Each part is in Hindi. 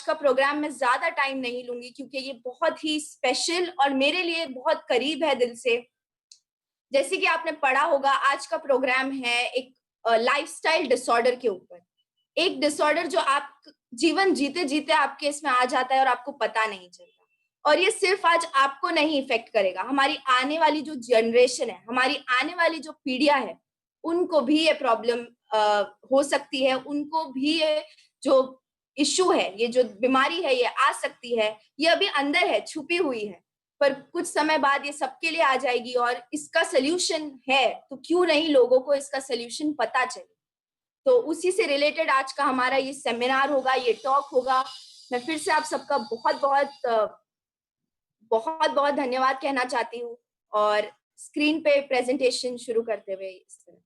का प्रोग्राम मैं ज्यादा टाइम नहीं लूंगी क्योंकि ये बहुत ही स्पेशल और मेरे लिए बहुत करीब है दिल से। जैसे कि आपने पढ़ा होगा, आज का प्रोग्राम है एक लाइफस्टाइल डिसऑर्डर के ऊपर। एक डिसऑर्डर जो आप जीवन जीते जीते आपके इसमें आ जाता है और आपको पता नहीं चलता। और ये सिर्फ आज आपको नहीं इफेक्ट करेगा, हमारी आने वाली जो जनरेशन है, हमारी आने वाली जो पीढ़ियां है, उनको भी ये प्रॉब्लम हो सकती है, उनको भी ये जो इश्यू है, ये जो बीमारी है, ये आ सकती है। ये अभी अंदर है, छुपी हुई है, पर कुछ समय बाद ये सबके लिए आ जाएगी और इसका सोल्यूशन है, तो क्यों नहीं लोगों को इसका सोल्यूशन पता चले। तो उसी से रिलेटेड आज का हमारा ये सेमिनार होगा, ये टॉक होगा। मैं फिर से आप सबका बहुत बहुत बहुत बहुत धन्यवाद कहना चाहती हूँ और स्क्रीन पे प्रेजेंटेशन शुरू करते हुए इस तरह।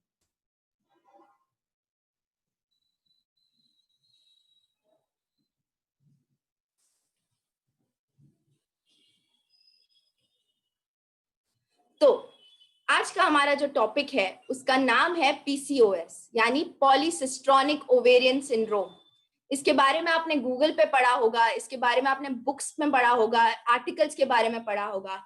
तो आज का हमारा जो टॉपिक है उसका नाम है पीसीओएस, यानी पॉलीसिस्ट्रोनिक ओवेरियन सिंड्रोम। इसके बारे में आपने गूगल पे पढ़ा होगा, इसके बारे में आपने बुक्स में पढ़ा होगा, आर्टिकल्स के बारे में पढ़ा होगा।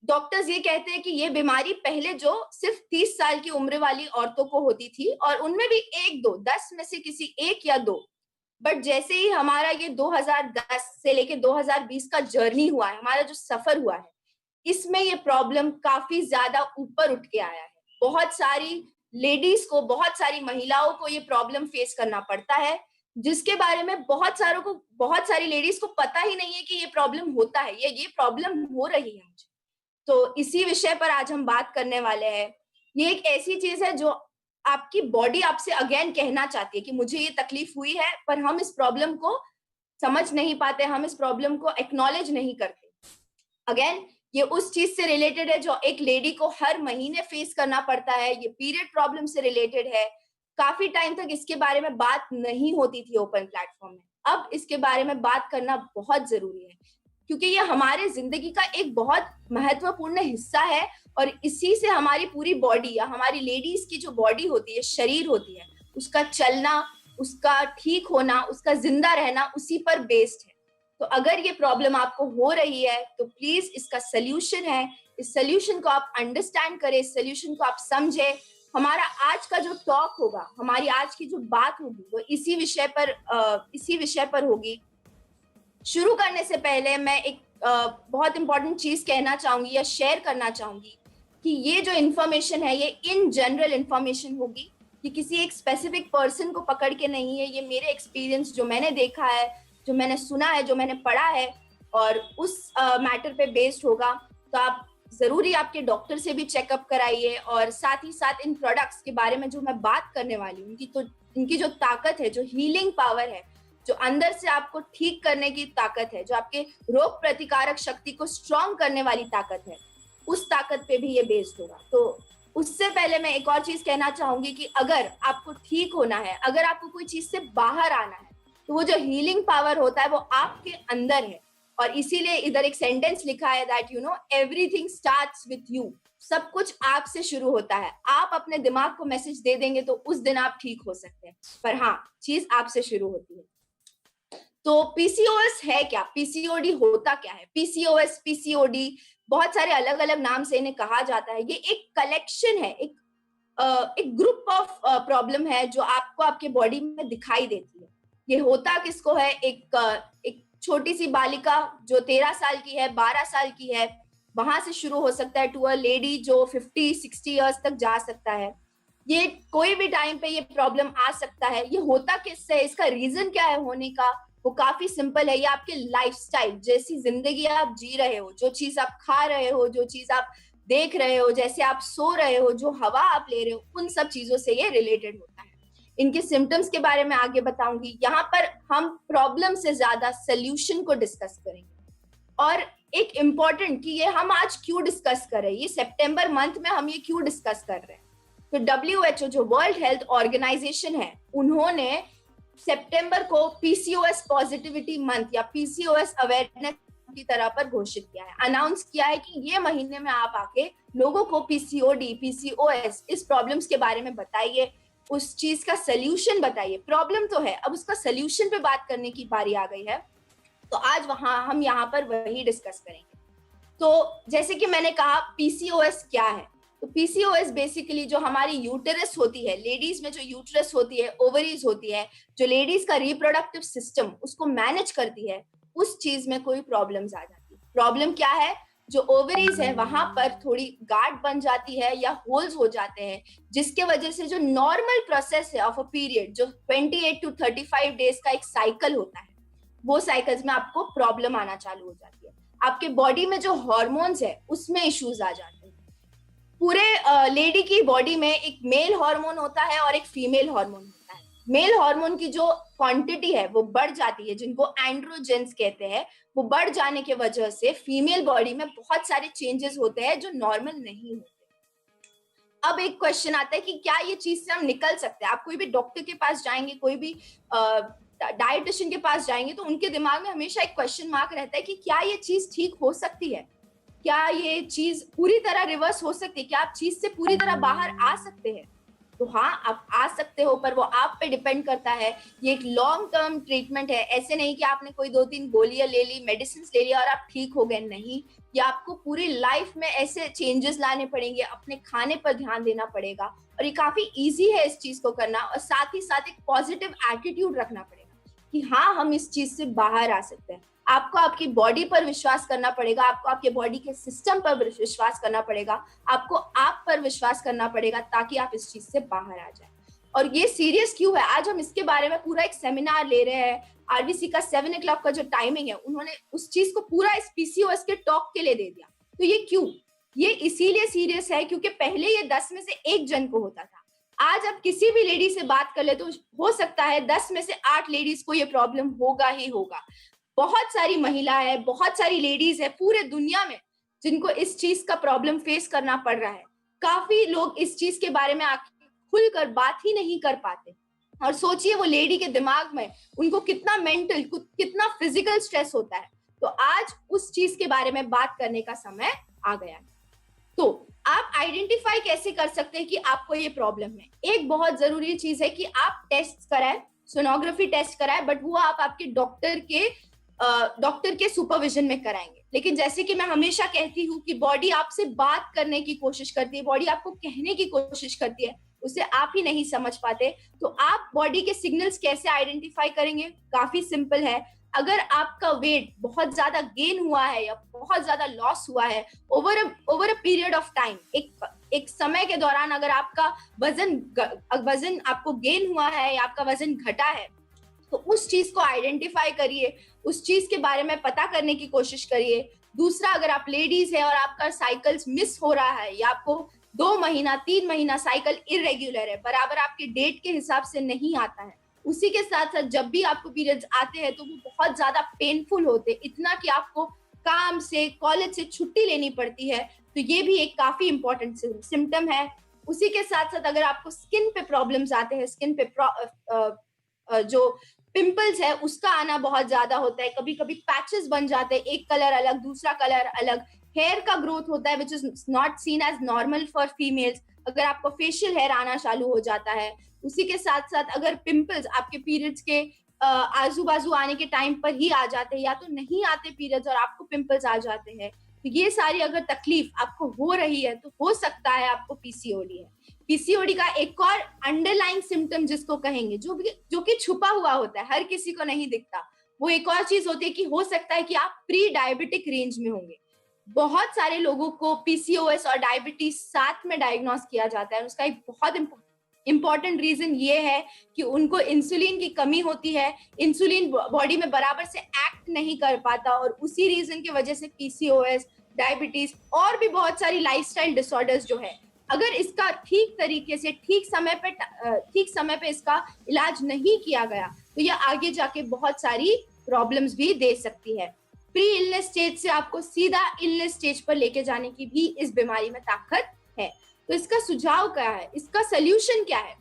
डॉक्टर्स ये कहते हैं कि ये बीमारी पहले जो सिर्फ 30 साल की उम्र वाली औरतों को होती थी और उनमें भी एक दो 10 में से किसी एक या दो, बट जैसे ही हमारा ये 2010 से लेके 2020 का जर्नी हुआ है, हमारा जो सफर हुआ है, इसमें ये प्रॉब्लम काफी ज्यादा ऊपर उठ के आया है। बहुत सारी लेडीज को, बहुत सारी महिलाओं को ये प्रॉब्लम फेस करना पड़ता है, जिसके बारे में बहुत सारी लेडीज को पता ही नहीं है कि ये प्रॉब्लम होता है, ये प्रॉब्लम हो रही है मुझे। तो इसी विषय पर आज हम बात करने वाले हैं। ये एक ऐसी चीज है जो आपकी बॉडी आपसे अगेन कहना चाहती है कि मुझे ये तकलीफ हुई है, पर हम इस प्रॉब्लम को समझ नहीं पाते, हम इस प्रॉब्लम को एक्नॉलेज नहीं करते। अगेन ये उस चीज से रिलेटेड है जो एक लेडी को हर महीने फेस करना पड़ता है। ये पीरियड प्रॉब्लम से रिलेटेड है। काफी टाइम तक इसके बारे में बात नहीं होती थी ओपन प्लेटफॉर्म में, अब इसके बारे में बात करना बहुत जरूरी है क्योंकि ये हमारे जिंदगी का एक बहुत महत्वपूर्ण हिस्सा है और इसी से हमारी पूरी बॉडी या हमारी लेडीज की जो बॉडी होती है, शरीर होती है, उसका चलना, उसका ठीक होना, उसका जिंदा रहना उसी पर बेस्ड है। तो अगर ये प्रॉब्लम आपको हो रही है तो प्लीज इसका सोल्यूशन है, इस सोल्यूशन को आप अंडरस्टैंड करें, इस सोल्यूशन को आप समझे। हमारा आज का जो टॉक होगा, हमारी आज की जो बात होगी, वो इसी विषय पर होगी। शुरू करने से पहले मैं एक बहुत इंपॉर्टेंट चीज कहना चाहूंगी या शेयर करना चाहूंगी कि ये जो इन्फॉर्मेशन है, ये इन जनरल इन्फॉर्मेशन होगी, कि किसी एक स्पेसिफिक पर्सन को पकड़ के नहीं है। ये मेरे एक्सपीरियंस, जो मैंने देखा है, जो मैंने सुना है, जो मैंने पढ़ा है, और उस मैटर पे बेस्ड होगा। तो आप जरूरी आपके डॉक्टर से भी चेकअप कराइए और साथ ही साथ इन प्रोडक्ट्स के बारे में जो मैं बात करने वाली हूँ, इनकी जो ताकत है, जो हीलिंग पावर है, जो अंदर से आपको ठीक करने की ताकत है, जो आपके रोग प्रतिकारक शक्ति को स्ट्रॉन्ग करने वाली ताकत है, उस ताकत पे भी ये बेस्ड होगा। तो उससे पहले मैं एक और चीज कहना चाहूंगी कि अगर आपको ठीक होना है, अगर आपको कोई चीज से बाहर आना है, तो वो जो हीलिंग पावर होता है वो आपके अंदर है। और इसीलिए इधर एक सेंटेंस लिखा है that you know everything starts with you. सब कुछ आपसे शुरू होता है। आप अपने दिमाग को मैसेज दे देंगे तो उस दिन आप ठीक हो सकते हैं, पर हाँ, चीज आपसे शुरू होती है। तो पीसीओएस है क्या, पीसीओडी होता क्या है? पीसीओएस, पीसीओडी, बहुत सारे अलग अलग नाम से इन्हें कहा जाता है। ये एक कलेक्शन है, एक ग्रुप ऑफ प्रॉब्लम है जो आपको आपके बॉडी में दिखाई देती है। ये होता किसको है? एक छोटी सी बालिका जो 13 साल की है, 12 साल की है, वहां से शुरू हो सकता है, टू अ लेडी जो 50-60 इयर्स तक जा सकता है। ये कोई भी टाइम पे ये प्रॉब्लम आ सकता है। ये होता किससे है, इसका रीजन क्या है होने का? वो काफी सिंपल है। ये आपके लाइफस्टाइल, जैसी जिंदगी आप जी रहे हो, जो चीज आप खा रहे हो, जो चीज आप देख रहे हो, जैसे आप सो रहे हो, जो हवा आप ले रहे हो, उन सब चीजों से ये रिलेटेड होता है। इनके सिम्टम्स के बारे में आगे बताऊंगी। यहाँ पर हम प्रॉब्लम से ज्यादा सोल्यूशन को डिस्कस करेंगे। और एक इम्पॉर्टेंट कि ये हम आज क्यों डिस्कस कर रहे हैं, ये सितंबर मंथ में हम ये क्यों डिस्कस कर रहे हैं। तो WHO जो वर्ल्ड हेल्थ ऑर्गेनाइजेशन है, उन्होंने सितंबर को पीसीओएस पॉजिटिविटी मंथ या पीसीओएस अवेयरनेस की तरह पर घोषित किया है, अनाउंस किया है कि ये महीने में आप आके लोगों को पीसीओडी, पीसीओएस, इस प्रॉब्लम्स के बारे में बताइए, उस चीज का सोल्यूशन बताइए। प्रॉब्लम तो है, अब उसका सोल्यूशन पे बात करने की बारी आ गई है। तो आज हम यहाँ पर वही डिस्कस करेंगे। तो जैसे कि मैंने कहा पीसीओएस क्या है, तो पीसीओएस बेसिकली जो हमारी यूटेरस होती है, लेडीज में जो यूटेरस होती है, ओवरीज होती है, जो लेडीज का रिप्रोडक्टिव सिस्टम उसको मैनेज करती है, उस चीज में कोई प्रॉब्लम्स आ जाती है। प्रॉब्लम क्या है, जो ओवरीज है वहां पर थोड़ी गांठ बन जाती है या होल्स हो जाते हैं, जिसके वजह से जो नॉर्मल प्रोसेस है ऑफ अ पीरियड, जो 28 to 35 डेज का एक साइकिल होता है, वो साइकिल्स में आपको प्रॉब्लम आना चालू हो जाती है। आपके बॉडी में जो हार्मोन्स है उसमें इश्यूज आ जाते हैं। पूरे लेडी की बॉडी में एक मेल हार्मोन होता है और एक फीमेल हार्मोन होता है। मेल हार्मोन की जो क्वांटिटी है वो बढ़ जाती है, जिनको एंड्रोजेंस कहते हैं, वो बढ़ जाने के वजह से फीमेल बॉडी में बहुत सारे चेंजेस होते हैं जो नॉर्मल नहीं होते। अब एक क्वेश्चन आता है कि क्या ये चीज से हम निकल सकते हैं। आप कोई भी डॉक्टर के पास जाएंगे, कोई भी डाइटिशियन के पास जाएंगे, तो उनके दिमाग में हमेशा एक क्वेश्चन मार्क रहता है कि क्या ये चीज ठीक हो सकती है, क्या ये चीज पूरी तरह रिवर्स हो सकती है, क्या आप चीज से पूरी तरह बाहर आ सकते हैं। तो हाँ, आप आ सकते हो, पर वो आप पे डिपेंड करता है। ये एक लॉन्ग टर्म ट्रीटमेंट है, ऐसे नहीं कि आपने कोई 2-3 गोलियां ले ली, मेडिसिन ले लिया और आप ठीक हो गए, नहीं। या आपको पूरी लाइफ में ऐसे चेंजेस लाने पड़ेंगे, अपने खाने पर ध्यान देना पड़ेगा, और ये काफी इजी है इस चीज को करना, और साथ ही साथ एक पॉजिटिव एटीट्यूड रखना पड़ेगा कि हाँ, हम इस चीज से बाहर आ सकते हैं। आपको आपकी बॉडी पर विश्वास करना पड़ेगा, आपको आपके बॉडी के सिस्टम पर विश्वास करना पड़ेगा, आपको आप पर विश्वास करना पड़ेगा, ताकि आप इस चीज से बाहर आ जाए। और ये सीरियस क्यों है, आज हम इसके बारे में पूरा एक सेमिनार ले रहे हैं। आरबीसी का 7 o'clock का जो टाइमिंग है, उन्होंने उस चीज को पूरा इस पीसीओएस के टॉक के लिए दे दिया। तो ये क्यों, ये इसीलिए सीरियस है क्योंकि पहले ये 10 में से 1 जन को होता था। आज आप किसी भी लेडी से बात कर ले तो हो सकता है 10 में से 8 लेडीज को ये प्रॉब्लम होगा ही होगा। बहुत सारी महिला है, बहुत सारी लेडीज है पूरे दुनिया में जिनको इस चीज का प्रॉब्लम फेस करना पड़ रहा है। काफी लोग इस चीज के बारे में खुलकर बात ही नहीं कर पाते। और सोचिए वो लेडी के दिमाग में उनको कितना मेंटल, कितना फिजिकल स्ट्रेस होता है। तो आज उस चीज के बारे में बात करने का समय आ गया है। तो आप आइडेंटिफाई कैसे कर सकते हैं कि आपको ये प्रॉब्लम है। एक बहुत जरूरी चीज है कि आप टेस्ट कराएं, सोनोग्राफी टेस्ट कराएं, बट वो आप आपके डॉक्टर के सुपरविजन में कराएंगे। लेकिन जैसे कि मैं हमेशा कहती हूँ कि बॉडी आपसे बात करने की कोशिश करती है, बॉडी आपको कहने की कोशिश करती है, उसे आप ही नहीं समझ पाते। तो आप बॉडी के सिग्नल्स कैसे आइडेंटिफाई करेंगे, काफी सिंपल है। अगर आपका वेट बहुत ज्यादा गेन हुआ है या बहुत ज्यादा लॉस हुआ है over a period of time, एक समय के दौरान अगर आपका वजन आपको गेन हुआ है या आपका वजन घटा है, तो उस चीज को आइडेंटिफाई करिए, उस चीज के बारे में पता करने की कोशिश करिए। दूसरा, अगर आप लेडीज है और आपका साइकिल्स मिस हो रहा है या आपको 2 महीना 3 महीना साइकिल इरेग्युलर है, बराबर आपके डेट के हिसाब से नहीं आता है, उसी के साथ साथ जब भी आपको पीरियड्स आते हैं तो वो बहुत ज्यादा पेनफुल होते हैं, इतना कि आपको काम से, कॉलेज से छुट्टी लेनी पड़ती है, तो ये भी एक काफी इंपॉर्टेंट सिम्टम है। उसी के साथ साथ अगर आपको स्किन पे प्रॉब्लम्स आते हैं, स्किन पे जो पिंपल्स है उसका आना बहुत ज्यादा होता है, कभी कभी पैचेस बन जाते हैं, एक कलर अलग दूसरा कलर अलग, हेयर का ग्रोथ होता है which is not seen as normal for females, अगर आपको फेशियल हेयर आना चालू हो जाता है। उसी के साथ साथ अगर पिंपल्स आपके पीरियड्स के आजू बाजू आने के टाइम पर ही आ जाते हैं या तो नहीं आते पीरियड्स और आपको पिंपल्स आ जाते हैं, तो ये सारी अगर तकलीफ आपको हो रही है तो हो सकता है आपको पीसीओडी है। पीसीओडी का एक और अंडरलाइंग सिम्टम जिसको कहेंगे, जो कि छुपा हुआ होता है, हर किसी को नहीं दिखता, वो एक और चीज होती है कि हो सकता है कि आप प्री डायबिटिक रेंज में होंगे। बहुत सारे लोगों को पीसीओएस और डायबिटीज साथ में डायग्नोस किया जाता है। उसका एक बहुत इंपॉर्टेंट रीजन ये है कि उनको इंसुलिन की कमी होती है, इंसुलिन बॉडी में बराबर से एक्ट नहीं कर पाता, और उसी रीजन की वजह से पीसीओएस, डायबिटीज और भी बहुत सारी लाइफस्टाइल डिसऑर्डर्स जो है, अगर इसका ठीक तरीके से ठीक समय पे इसका इलाज नहीं किया गया तो ये आगे जाके बहुत सारी प्रॉब्लम्स भी दे सकती है। प्री इलनेस स्टेज से आपको सीधा इलनेस स्टेज पर लेके जाने की भी इस बीमारी में ताकत है। तो इसका सुझाव क्या है, इसका सोल्यूशन क्या है?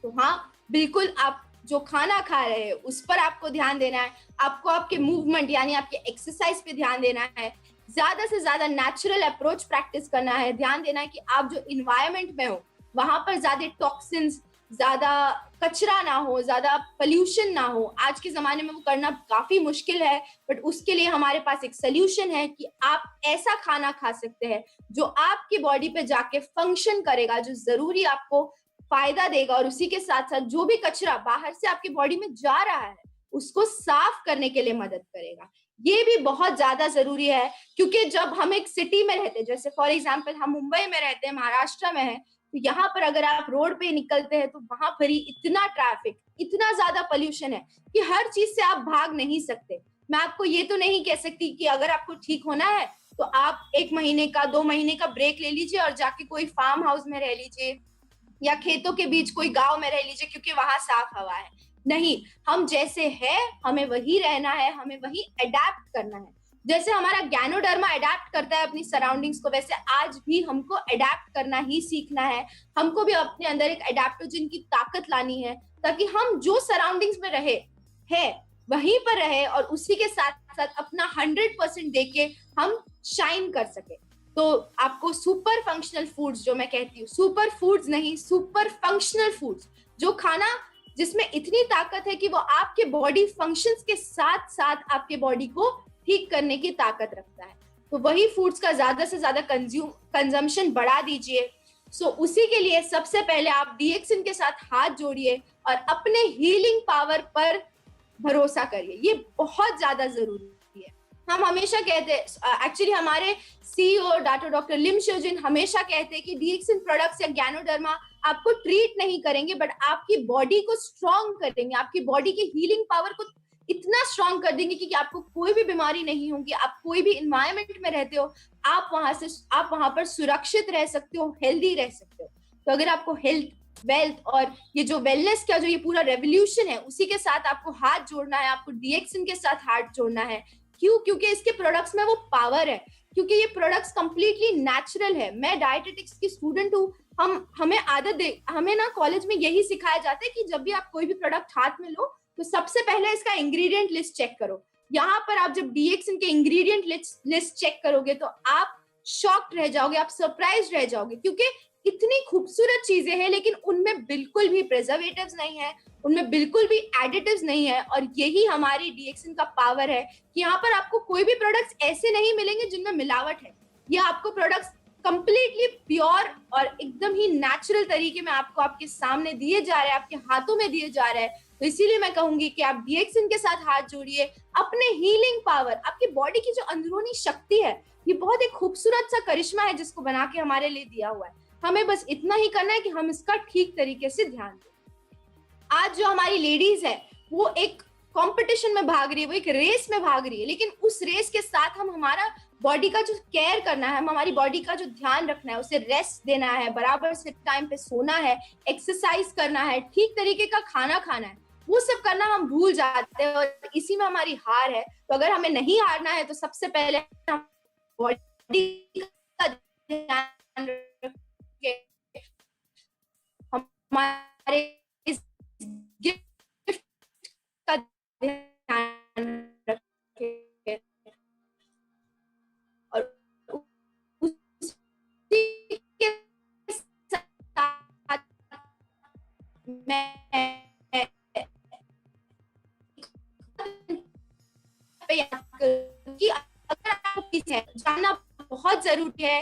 तो हाँ, बिल्कुल आप जो खाना खा रहे हैं उस पर आपको ध्यान देना है, आपको आपके मूवमेंट यानी आपके एक्सरसाइज पे ध्यान देना है, ज्यादा से ज्यादा नेचुरल अप्रोच प्रैक्टिस करना है, ध्यान देना है कि आप जो इन्वायरमेंट में हो वहां पर ज्यादा टॉक्सिन्स ज्यादा कचरा ना हो, ज्यादा पोल्यूशन ना हो। आज के जमाने में वो करना काफी मुश्किल है, बट उसके लिए हमारे पास एक सोल्यूशन है कि आप ऐसा खाना खा सकते हैं जो आपकी बॉडी पे जाके फंक्शन करेगा, जो जरूरी आपको फायदा देगा, और उसी के साथ साथ जो भी कचरा बाहर से आपकी बॉडी में जा रहा है उसको साफ करने के लिए मदद करेगा। ये भी बहुत ज्यादा जरूरी है, क्योंकि जब हम एक सिटी में रहते हैं, जैसे फॉर एग्जाम्पल हम मुंबई में रहते हैं, महाराष्ट्र में है, तो यहाँ पर अगर आप रोड पे निकलते हैं तो वहां पर ही इतना ट्रैफिक, इतना ज्यादा पोल्यूशन है कि हर चीज से आप भाग नहीं सकते। मैं आपको ये तो नहीं कह सकती कि अगर आपको ठीक होना है तो आप 1 महीने का 2 महीने का ब्रेक ले लीजिए और जाके कोई फार्म हाउस में रह लीजिए या खेतों के बीच कोई गांव में रह लीजिए क्योंकि वहां साफ हवा है। नहीं, हम जैसे हैं हमें वही रहना है, हमें वही अडेप्ट करना है। जैसे हमारा गैनोडर्मा अडेप्ट करता है अपनी सराउंडिंग्स को, वैसे आज भी हमको अडेप्ट करना ही सीखना है। हमको भी अपने अंदर एक अडेप्टोजन की ताकत लानी है, ताकि हम जो सराउंडिंग्स में रहे है वहीं पर रहे और उसी के साथ साथ अपना 100% देके हम शाइन कर सके। तो आपको सुपर फंक्शनल फूड्स, जो मैं कहती हूँ, सुपर फूड्स नहीं, सुपर फंक्शनल फूड्स, जो खाना जिसमें इतनी ताकत है कि वो आपके बॉडी फंक्शंस के साथ साथ आपके बॉडी को ठीक करने की ताकत रखता है, तो वही फूड्स का ज्यादा से ज्यादा कंजम्पशन बढ़ा दीजिए। उसी के लिए सबसे पहले आप डीएक्सिन के साथ हाथ जोड़िए और अपने हीलिंग पावर पर भरोसा करिए। ये बहुत ज्यादा जरूरी है। हम हमेशा कहते हैं, एक्चुअली हमारे सीईओ डॉक्टर लिम शोजिन हमेशा कहते हैं कि डीएक्सिन प्रोडक्ट्स या गैनोडर्मा आपको ट्रीट नहीं करेंगे, बट आपकी बॉडी को स्ट्रॉन्ग करेंगे, आपकी बॉडी की हीलिंग पावर को इतना स्ट्रॉन्ग कर देंगे कि आपको कोई भी बीमारी नहीं होगी। आप कोई भी इन्वायरमेंट में रहते हो, आप वहां पर सुरक्षित रह सकते हो, हेल्दी रह सकते हो। तो अगर आपको हेल्थ, वेल्थ और ये जो वेलनेस का जो ये पूरा रेवोल्यूशन है, उसी के साथ आपको हाथ जोड़ना है, आपको डीएक्सिन के साथ हाथ जोड़ना है। क्यों? क्योंकि इसके प्रोडक्ट्स में वो पावर है, क्योंकि ये प्रोडक्ट्स कंप्लीटली नेचुरल है। मैं डायटेटिक्स की स्टूडेंट हूँ, हमें ना कॉलेज में यही सिखाया जाता है कि जब भी आप कोई भी प्रोडक्ट हाथ में लो तो सबसे पहले इसका इंग्रेडिएंट लिस्ट चेक करो। यहाँ पर आप जब डीएक्सिन के इंग्रेडिएंट लिस्ट चेक करोगे तो आप शॉक्ड रह जाओगे, आप सरप्राइज रह जाओगे, क्योंकि इतनी खूबसूरत चीजें हैं लेकिन उनमें बिल्कुल भी प्रिजर्वेटिव्स नहीं है, उनमें बिल्कुल भी एडिटिव्स नहीं है। और यही हमारी डीएक्सिन का पावर है कि यहाँ पर आपको कोई भी प्रोडक्ट्स ऐसे नहीं मिलेंगे जिनमें मिलावट है। ये आपको प्रोडक्ट्स कंप्लीटली प्योर और एकदम ही नेचुरल तरीके में आपको आपके सामने दिए जा रहे हैं, आपके हाथों में दिए जा रहे हैं। तो इसीलिए मैं कहूंगी कि आप डीएक्सिन के साथ हाथ जोड़िए। अपने हीलिंग पावर, आपकी बॉडी की जो अंदरूनी शक्ति है, ये बहुत एक खूबसूरत सा करिश्मा है जिसको बना के हमारे लिए दिया हुआ है। हमें बस इतना ही करना है कि हम इसका ठीक तरीके से ध्यान दें। आज जो हमारी लेडीज है वो एक कंपटीशन में भाग रही है, वो एक रेस में भाग रही है, लेकिन उस रेस के साथ हम हमारा बॉडी का जो केयर करना है, हमारी बॉडी का जो ध्यान रखना है, उसे रेस्ट देना है, बराबर से टाइम पे सोना है, एक्सरसाइज करना है, ठीक तरीके का खाना खाना है, वो सब करना हम भूल जाते हैं और इसी में हमारी हार है। तो अगर हमें नहीं हारना है तो सबसे पहले हम बॉडी का ध्यान रखें, हमारे इस गिफ्ट का ध्यान रखें और उसी के साथ मैं कि अगर आपको किसी है जानना बहुत जरूरी है,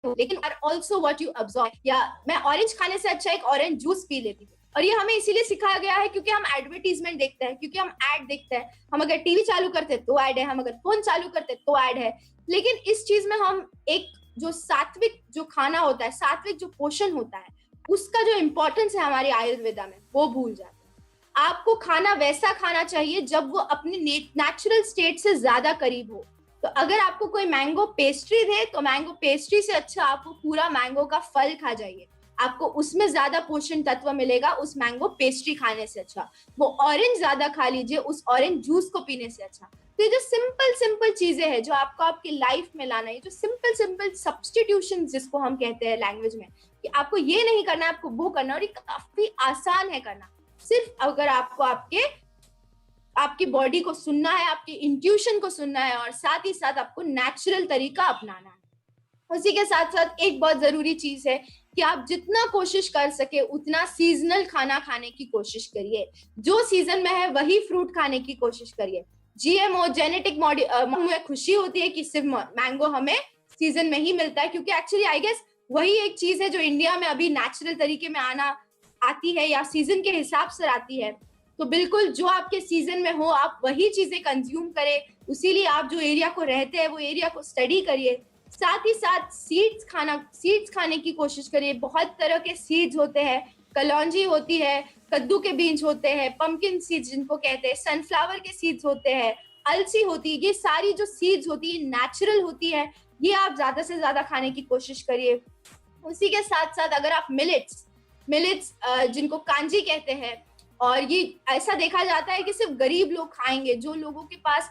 लेकिन ऑल्सो व्हाट यू अब्सॉर्ब। या मैं ऑरेंज खाने से अच्छा एक ऑरेंज जूस पी लेती हूँ, और ये हमें इसीलिए सिखाया गया है क्योंकि हम एडवर्टीजमेंट देखते हैं, क्योंकि हम ऐड देखते हैं। हम अगर टीवी चालू करते तो ऐड है, हम अगर फोन चालू करते तो ऐड है। लेकिन इस चीज में हम एक जो सात्विक जो खाना होता है, सात्विक जो पोषण होता है, उसका जो इम्पोर्टेंस है हमारी आयुर्वेदा में, वो भूल जाते हैं। आपको खाना वैसा खाना चाहिए जब वो अपने नेचुरल स्टेट से ज्यादा करीब हो। तो अगर आपको कोई मैंगो पेस्ट्री दे तो मैंगो पेस्ट्री से अच्छा आपको पूरा मैंगो का फल खा जाइए, आपको उसमें ज्यादा पोषण तत्व मिलेगा उस मैंगो पेस्ट्री खाने से अच्छा। वो ऑरेंज ज्यादा खा लीजिए उस ऑरेंज जूस को पीने से अच्छा। तो ये जो सिंपल चीजें हैं जो आपको आपकी लाइफ में लाना है, ये जो सिंपल सब्स्टिट्यूशन जिसको हम कहते हैं लैंग्वेज में, कि आपको ये नहीं करना है, आपको वो करना, और ये काफी आसान है करना। सिर्फ अगर आपको आपकी बॉडी को सुनना है, आपकी इंट्यूशन को सुनना है, और साथ ही साथ आपको नेचुरल तरीका अपनाना है। उसी के साथ साथ एक बहुत जरूरी चीज है कि आप जितना कोशिश कर सके उतना सीजनल खाना खाने की कोशिश करिए। जो सीजन में है वही फ्रूट खाने की कोशिश करिए। जीएमओ जेनेटिक मुझे खुशी होती है कि सिर्फ मैंगो हमें सीजन में ही मिलता है, क्योंकि एक्चुअली आई गेस वही एक चीज है जो इंडिया में अभी नेचुरल तरीके में आती है या सीजन के हिसाब से आती है। तो बिल्कुल जो आपके सीजन में हो आप वही चीजें कंज्यूम करें। उसीलिए आप जो एरिया को रहते हैं वो एरिया को स्टडी करिए। साथ ही साथ सीड्स खाने की कोशिश करिए। बहुत तरह के सीड्स होते हैं, कलौंजी होती है, कद्दू के बीज होते हैं, पंपकिन सीड्स जिनको कहते हैं, सनफ्लावर के सीड्स होते हैं, अलसी होती है। ये सारी जो सीड्स होती है नेचुरल होती है, ये आप ज्यादा से ज्यादा खाने की कोशिश करिए। उसी के साथ साथ अगर आप मिलेट्स जिनको कांजी कहते हैं, और ये ऐसा देखा जाता है कि सिर्फ गरीब लोग खाएंगे, जो लोगों के पास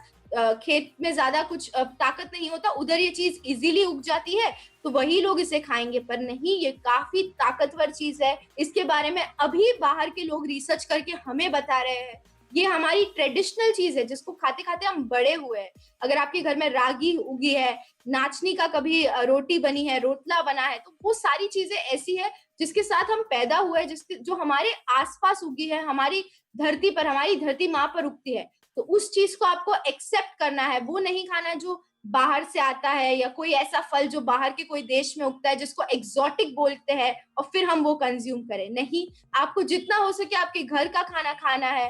खेत में ज्यादा कुछ ताकत नहीं होता, उधर ये चीज इजीली उग जाती है तो वही लोग इसे खाएंगे। पर नहीं, ये काफी ताकतवर चीज है। इसके बारे में अभी बाहर के लोग रिसर्च करके हमें बता रहे हैं। ये हमारी ट्रेडिशनल चीज है जिसको खाते खाते हम बड़े हुए हैं। अगर आपके घर में रागी उगी है, नाचनी का कभी रोटी बनी है, रोटला बना है, तो वो सारी चीजें ऐसी है जिसके साथ हम पैदा हुए, जो हमारे आसपास उगी है, हमारी धरती पर, हमारी धरती माँ पर उगती है। तो उस चीज को आपको एक्सेप्ट करना है, वो नहीं खाना जो बाहर से आता है, या कोई ऐसा फल जो बाहर के कोई देश में उगता है जिसको एक्सोटिक बोलते हैं और फिर हम वो कंज्यूम करें। नहीं, आपको जितना हो सके आपके घर का खाना खाना है।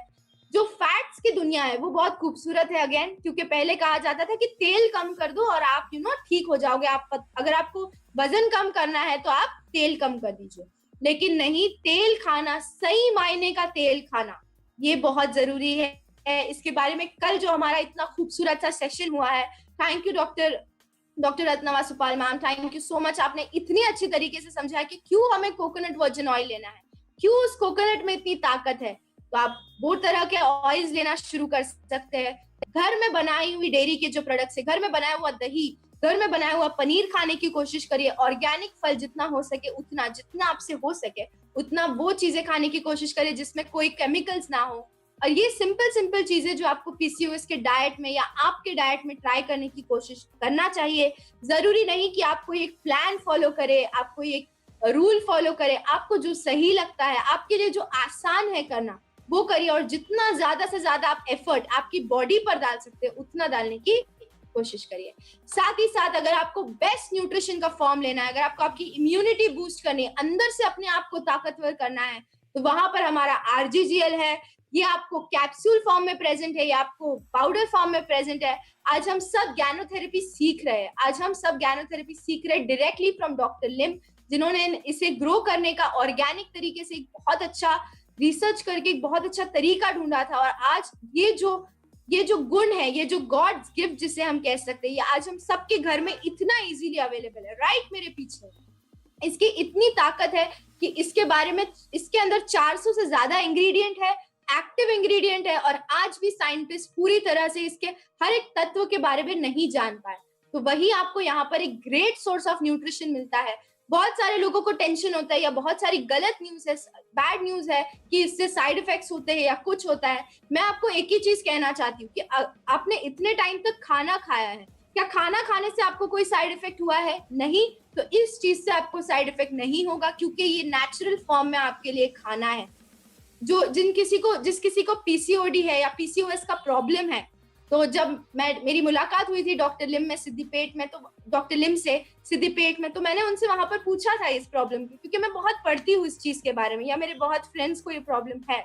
जो फैट्स की दुनिया है वो बहुत खूबसूरत है अगेन, क्योंकि पहले कहा जाता था कि तेल कम कर दो और आप ठीक हो जाओगे। अगर आपको वजन कम करना है तो आप तेल कम कर दीजिए, लेकिन नहीं, तेल खाना, सही मायने का तेल खाना, ये बहुत जरूरी है। इसके बारे में कल जो हमारा इतना खूबसूरत सा सेशन हुआ है, thank you doctor Ratnava Supal ma'am, thank you so much. आपने इतनी अच्छी तरीके से समझाया कि क्यों हमें कोकोनट वर्जिन ऑयल लेना है, क्यों उस कोकोनट में इतनी ताकत है। तो आप वो तरह के ऑयल्स लेना शुरू कर सकते हैं। घर में बनाई हुई डेयरी के जो प्रोडक्ट्स है, घर में बनाया हुआ दही, घर में बनाया हुआ पनीर खाने की कोशिश करिए। ऑर्गेनिक फल जितना हो सके उतना, जितना आपसे हो सके उतना वो चीजें खाने की कोशिश करिए जिसमें कोई केमिकल्स ना हो। और ये सिंपल चीजें जो आपको पीसीओएस के डाइट में या आपके डाइट में ट्राई करने की कोशिश करना चाहिए। जरूरी नहीं कि आपको एक प्लान फॉलो करे, आपको एक रूल फॉलो करे। आपको जो सही लगता है, आपके लिए जो आसान है करना, वो करिए। और जितना ज्यादा से ज्यादा आप एफर्ट आपकी बॉडी पर डाल सकते हैं उतना डालने की कोशिश करिए। साथ ही साथ अगर आपको बेस्ट न्यूट्रिशन का फॉर्म लेना है, अगर आपको आपकी इम्यूनिटी बूस्ट करनी है, अंदर से अपने आप को ताकतवर करना है, तो वहां पर हमारा आरजीजीएल है। ये आपको कैप्सूल फॉर्म में प्रेजेंट है, ये आपको पाउडर फॉर्म में प्रेजेंट है। आज हम सब ज्ञानोथेरेपी सीख रहे हैं, डायरेक्टली फ्रॉम डॉक्टर लिम, जिन्होंने इसे ग्रो करने का ऑर्गेनिक तरीके से एक बहुत अच्छा रिसर्च करके एक बहुत अच्छा तरीका ढूंढा था। और आज ये जो गुण है, ये जो गॉड्स गिफ्ट जिसे हम कह सकते हैं, ये आज हम सबके घर में इतना इजीली अवेलेबल है। राइट, मेरे पीछे इसकी इतनी ताकत है कि इसके बारे में, इसके अंदर 400 से ज्यादा इंग्रेडिएंट है, एक्टिव इंग्रेडिएंट है, और आज भी साइंटिस्ट पूरी तरह से इसके हर एक तत्व के बारे में नहीं जान पाए। तो वही आपको यहाँ पर एक ग्रेट सोर्स ऑफ न्यूट्रिशन मिलता है। बहुत सारे लोगों को टेंशन होता है या बहुत सारी गलत न्यूज है, बैड न्यूज है कि इससे साइड इफेक्ट्स होते हैं या कुछ होता है। मैं आपको एक ही चीज कहना चाहती हूँ कि आपने इतने टाइम तक खाना खाया है, क्या खाना खाने से आपको कोई साइड इफेक्ट हुआ है? नहीं। तो इस चीज से आपको साइड इफेक्ट नहीं होगा, क्योंकि ये नेचुरल फॉर्म में आपके लिए खाना है। जिस किसी को पीसीओडी है या पीसीओएस का प्रॉब्लम है, तो जब मेरी मुलाकात हुई थी डॉक्टर लिम में सिद्दीपेट में, तो डॉक्टर लिम से सिद्दीपेट में, तो मैंने उनसे वहां पर पूछा था इस प्रॉब्लम की, क्योंकि मैं बहुत पढ़ती हूँ इस चीज के बारे में, या मेरे बहुत फ्रेंड्स को ये प्रॉब्लम है।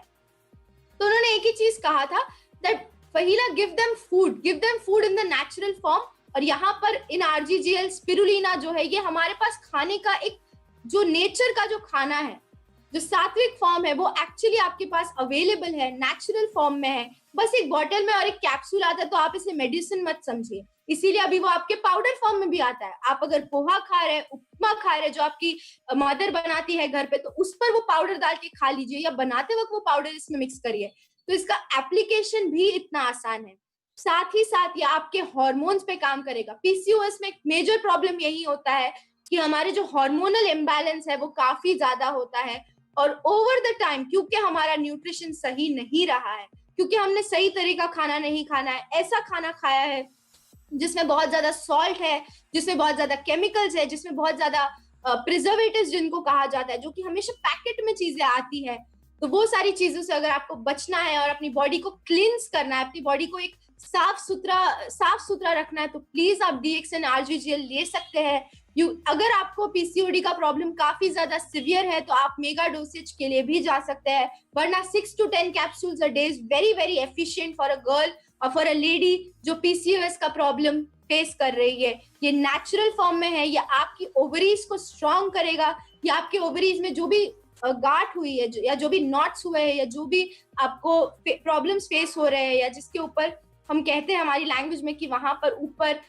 तो उन्होंने एक ही चीज कहा था, दैट फहीला give them food in the natural form. और यहाँ पर इन आरजीजीएल स्पिरुलिना जो है, ये हमारे पास खाने का एक जो नेचर का जो खाना है, जो सात्विक फॉर्म है, वो एक्चुअली आपके पास अवेलेबल है, नेचुरल फॉर्म में है। बस एक बॉटल में और एक कैप्सूल आता है, तो आप इसे मेडिसिन मत समझिए। इसीलिए अभी वो आपके पाउडर फॉर्म में भी आता है। आप अगर पोहा खा रहे हैं, उपमा खा रहे हैं, जो आपकी मदर बनाती है घर पे, तो उस पर वो पाउडर डाल के खा लीजिए, या बनाते वक्त वो पाउडर इसमें मिक्स करिए। तो इसका एप्लीकेशन भी इतना आसान है। साथ ही साथ ये आपके हॉर्मोन्स पे काम करेगा। पीसीओएस में एक मेजर प्रॉब्लम यही होता है कि हमारे जो हार्मोनल इम्बैलेंस है वो काफी ज्यादा होता है। और ओवर द टाइम, क्योंकि हमारा न्यूट्रिशन सही नहीं रहा है, क्योंकि हमने सही तरीका खाना नहीं खाना है, ऐसा खाना खाया है जिसमें बहुत ज्यादा सॉल्ट है, जिसमें बहुत ज्यादा केमिकल्स है, जिसमें बहुत ज्यादा प्रिजर्वेटिव्स जिनको कहा जाता है, जो कि हमेशा पैकेट में चीजें आती है, तो वो सारी चीजों से अगर आपको बचना है और अपनी बॉडी को क्लींस करना है, अपनी बॉडी को एक साफ सुथरा रखना है, तो प्लीज आप DXN RGGL ले सकते हैं। अगर आपको PCOD का प्रॉब्लम काफी ज्यादा सिवियर है तो आप मेगा डोसेज के लिए भी जा सकते हैं, वरना 6 to 10 capsules a day is very very efficient for a girl और फॉर अ लेडी जो PCOS का प्रॉब्लम फेस कर रही है। ये नेचुरल फॉर्म में है, ये आपकी ओवरीज को स्ट्रॉन्ग करेगा, ये आपके ओवरीज में जो भी गांठ हुई है या जो भी नॉट्स हुए हैं या जो भी आपको प्रॉब्लम्स फेस हो रहे हैं या जिसके ऊपर हम कहते हैं हमारी लैंग्वेज में कि वहां पर ऊपर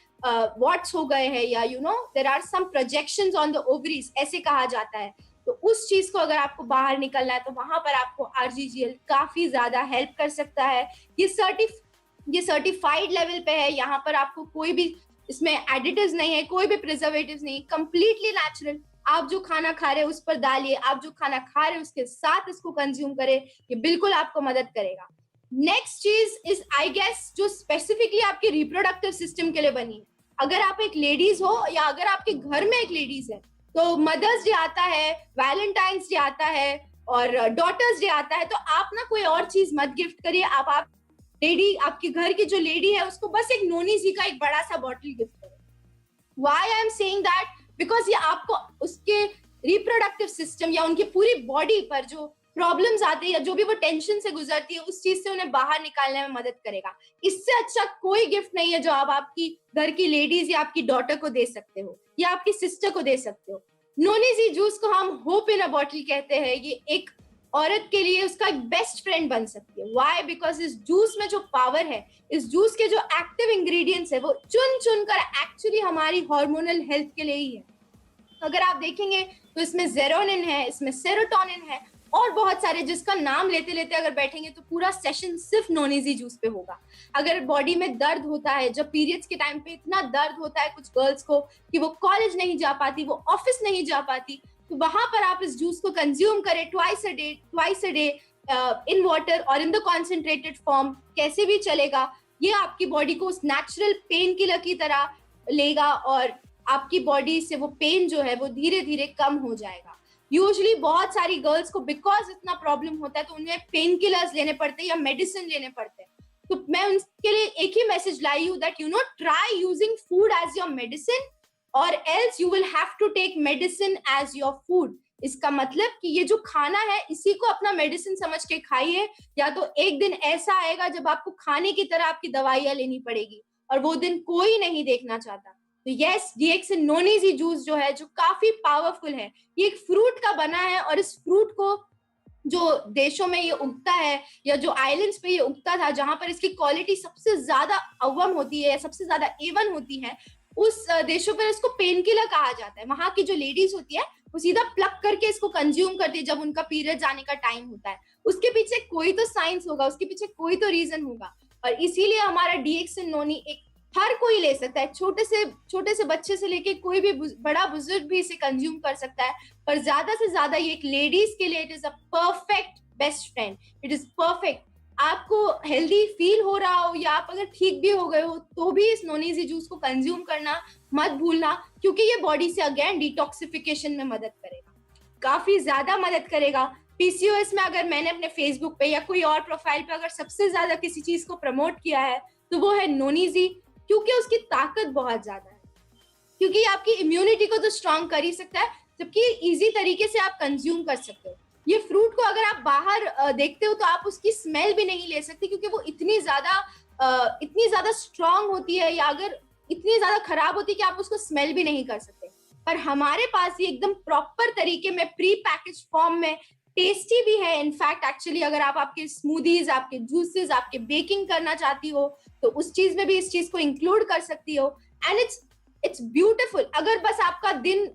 वॉट्स हो गए हैं या there are some projections on the ovaries, ऐसे कहा जाता है, तो उस चीज को अगर आपको बाहर निकलना है तो वहां पर आपको RGGL काफी ज्यादा हेल्प कर सकता है। ये सर्टिफाइड लेवल पे है, यहाँ पर आपको कोई भी इसमें एडिटिव्स नहीं है, कोई भी प्रिजर्वेटिव्स नहीं, कंप्लीटली नेचुरल। आप जो खाना खा रहे हैं उस पर डालिए, आप जो खाना खा रहे हैं उसके साथ इसको कंज्यूम करें, ये बिल्कुल आपको मदद करेगा। नेक्स्ट चीज इज आई गेस जो स्पेसिफिकली आपके रिप्रोडक्टिव सिस्टम के लिए बनी है। अगर आप एक लेडीज हो या अगर आपके घर में एक लेडीज है, तो मदर्स डे आता है, वैलेंटाइंस डे आता है और डॉटर्स डे आता है, तो आप ना कोई और चीज मत गिफ्ट करिए, आप लेडी, आपके घर की जो लेडी है उसको बस एक नोनी जी का एक बड़ा सा बॉटल गिफ्ट करें। Why I am saying that, because ये आपको उसके रिप्रोडक्टिव सिस्टम या उनकी पूरी बॉडी पर जो प्रॉब्लम्स आते हैं या जो भी वो टेंशन से गुजरती है उस चीज से उन्हें बाहर निकालने में मदद करेगा। इससे अच्छा कोई गिफ्ट नहीं है जो आप आपकी घर की लेडीज या आपकी डॉटर को दे सकते हो या आपकी सिस्टर को दे सकते हो। नोनी जी जूस को हम होप इन अ बॉटल कहते हैं। ये एक औरत के लिए उसका एक बेस्ट फ्रेंड बन सकती है। व्हाई? बिकॉज इस जूस में जो पावर है, इस जूस के जो एक्टिव इंग्रेडिएंट्स है वो चुन चुन कर एक्चुअली हमारी हार्मोनल हेल्थ के लिए ही है। अगर आप देखेंगे तो इसमें जेरोनिन है, इसमें सेरोटोनिन है और बहुत सारे, जिसका नाम लेते लेते अगर बैठेंगे तो पूरा सेशन सिर्फ नोनीजी जूस पे होगा। अगर बॉडी में दर्द होता है, जब पीरियड्स के टाइम पे इतना दर्द होता है कुछ गर्ल्स को कि वो कॉलेज नहीं जा पाती, वो ऑफिस नहीं जा पाती, तो वहां पर आप इस जूस को कंज्यूम करें twice a day in water और इन द कॉन्सेंट्रेटेड फॉर्म, कैसे भी चलेगा। ये आपकी बॉडी को उस नेचुरल पेन किलर की तरह लेगा और आपकी बॉडी से वो पेन जो है वो धीरे धीरे कम हो जाएगा। यूजुअली बहुत सारी गर्ल्स को बिकॉज इतना प्रॉब्लम होता है तो उन्हें पेन किलर्स लेने पड़ते हैं या मेडिसिन लेने पड़ते हैं। तो मैं उनके लिए एक ही मैसेज लाई हूँ that try using food as your medicine or else you will have to take medicine as your food. इसका मतलब कि ये जो खाना है इसी को अपना मेडिसिन समझ के खाइए, या तो एक दिन ऐसा आएगा जब आपको खाने की तरह आपकी दवाइयां लेनी पड़ेगी और वो दिन कोई नहीं देखना चाहता। तो यस, DXN नोनीजी जूस जो है, जो काफी पावरफुल है, ये एक फ्रूट का बना है और इस फ्रूट को जो देशों में ये उगता है या जो आइलैंड्स पे ये उगता था, जहां पर इसकी क्वालिटी सबसे ज्यादा अव्वम होती है, सबसे ज्यादा A1 होती है, उस देशों पर इसको पेन किलर कहा जाता है। वहां की जो लेडीज होती है वो सीधा प्लक करके इसको कंज्यूम करती है जब उनका पीरियड आने का टाइम होता है। उसके पीछे कोई तो साइंस होगा, उसके पीछे कोई तो रीजन होगा, और इसीलिए हमारा DXN नोनी एक हर कोई ले सकता है, छोटे से बच्चे से लेके कोई भी बड़ा बुजुर्ग भी इसे कंज्यूम कर सकता है। पर ज्यादा से ज्यादा ये एक लेडीज के लिए it is a perfect best friend, it is perfect. आपको हेल्दी फील हो रहा हो या आप अगर ठीक भी हो गए हो तो भी इस नोनीजी जूस को कंज्यूम करना मत भूलना, क्योंकि ये बॉडी से अगेन डिटॉक्सिफिकेशन में मदद करेगा, काफी ज्यादा मदद करेगा। PCOS में अगर मैंने अपने फेसबुक पे या कोई और प्रोफाइल पे अगर सबसे ज्यादा किसी चीज को प्रमोट किया है तो वो है नोनीजी, क्योंकि उसकी ताकत बहुत ज्यादा है, क्योंकि आपकी इम्यूनिटी को तो स्ट्रांग कर ही सकता है, जबकि इजी तरीके से आप कंज्यूम कर सकते हो। ये फ्रूट को अगर आप बाहर देखते हो तो आप उसकी स्मेल भी नहीं ले सकते, क्योंकि वो इतनी ज्यादा स्ट्रांग होती है या अगर इतनी ज्यादा खराब होती है कि आप उसको स्मेल भी नहीं कर सकते। पर हमारे पास ये एकदम प्रॉपर तरीके में प्री पैकेज फॉर्म में टेस्टी भी है। इनफैक्ट एक्चुअली अगर आप आपके स्मूदीज, आपके जूसेस, आपके बेकिंग करना चाहती हो तो उस चीज में भी इस चीज को इंक्लूड कर सकती हो। And it's beautiful. अगर बस आपका दिन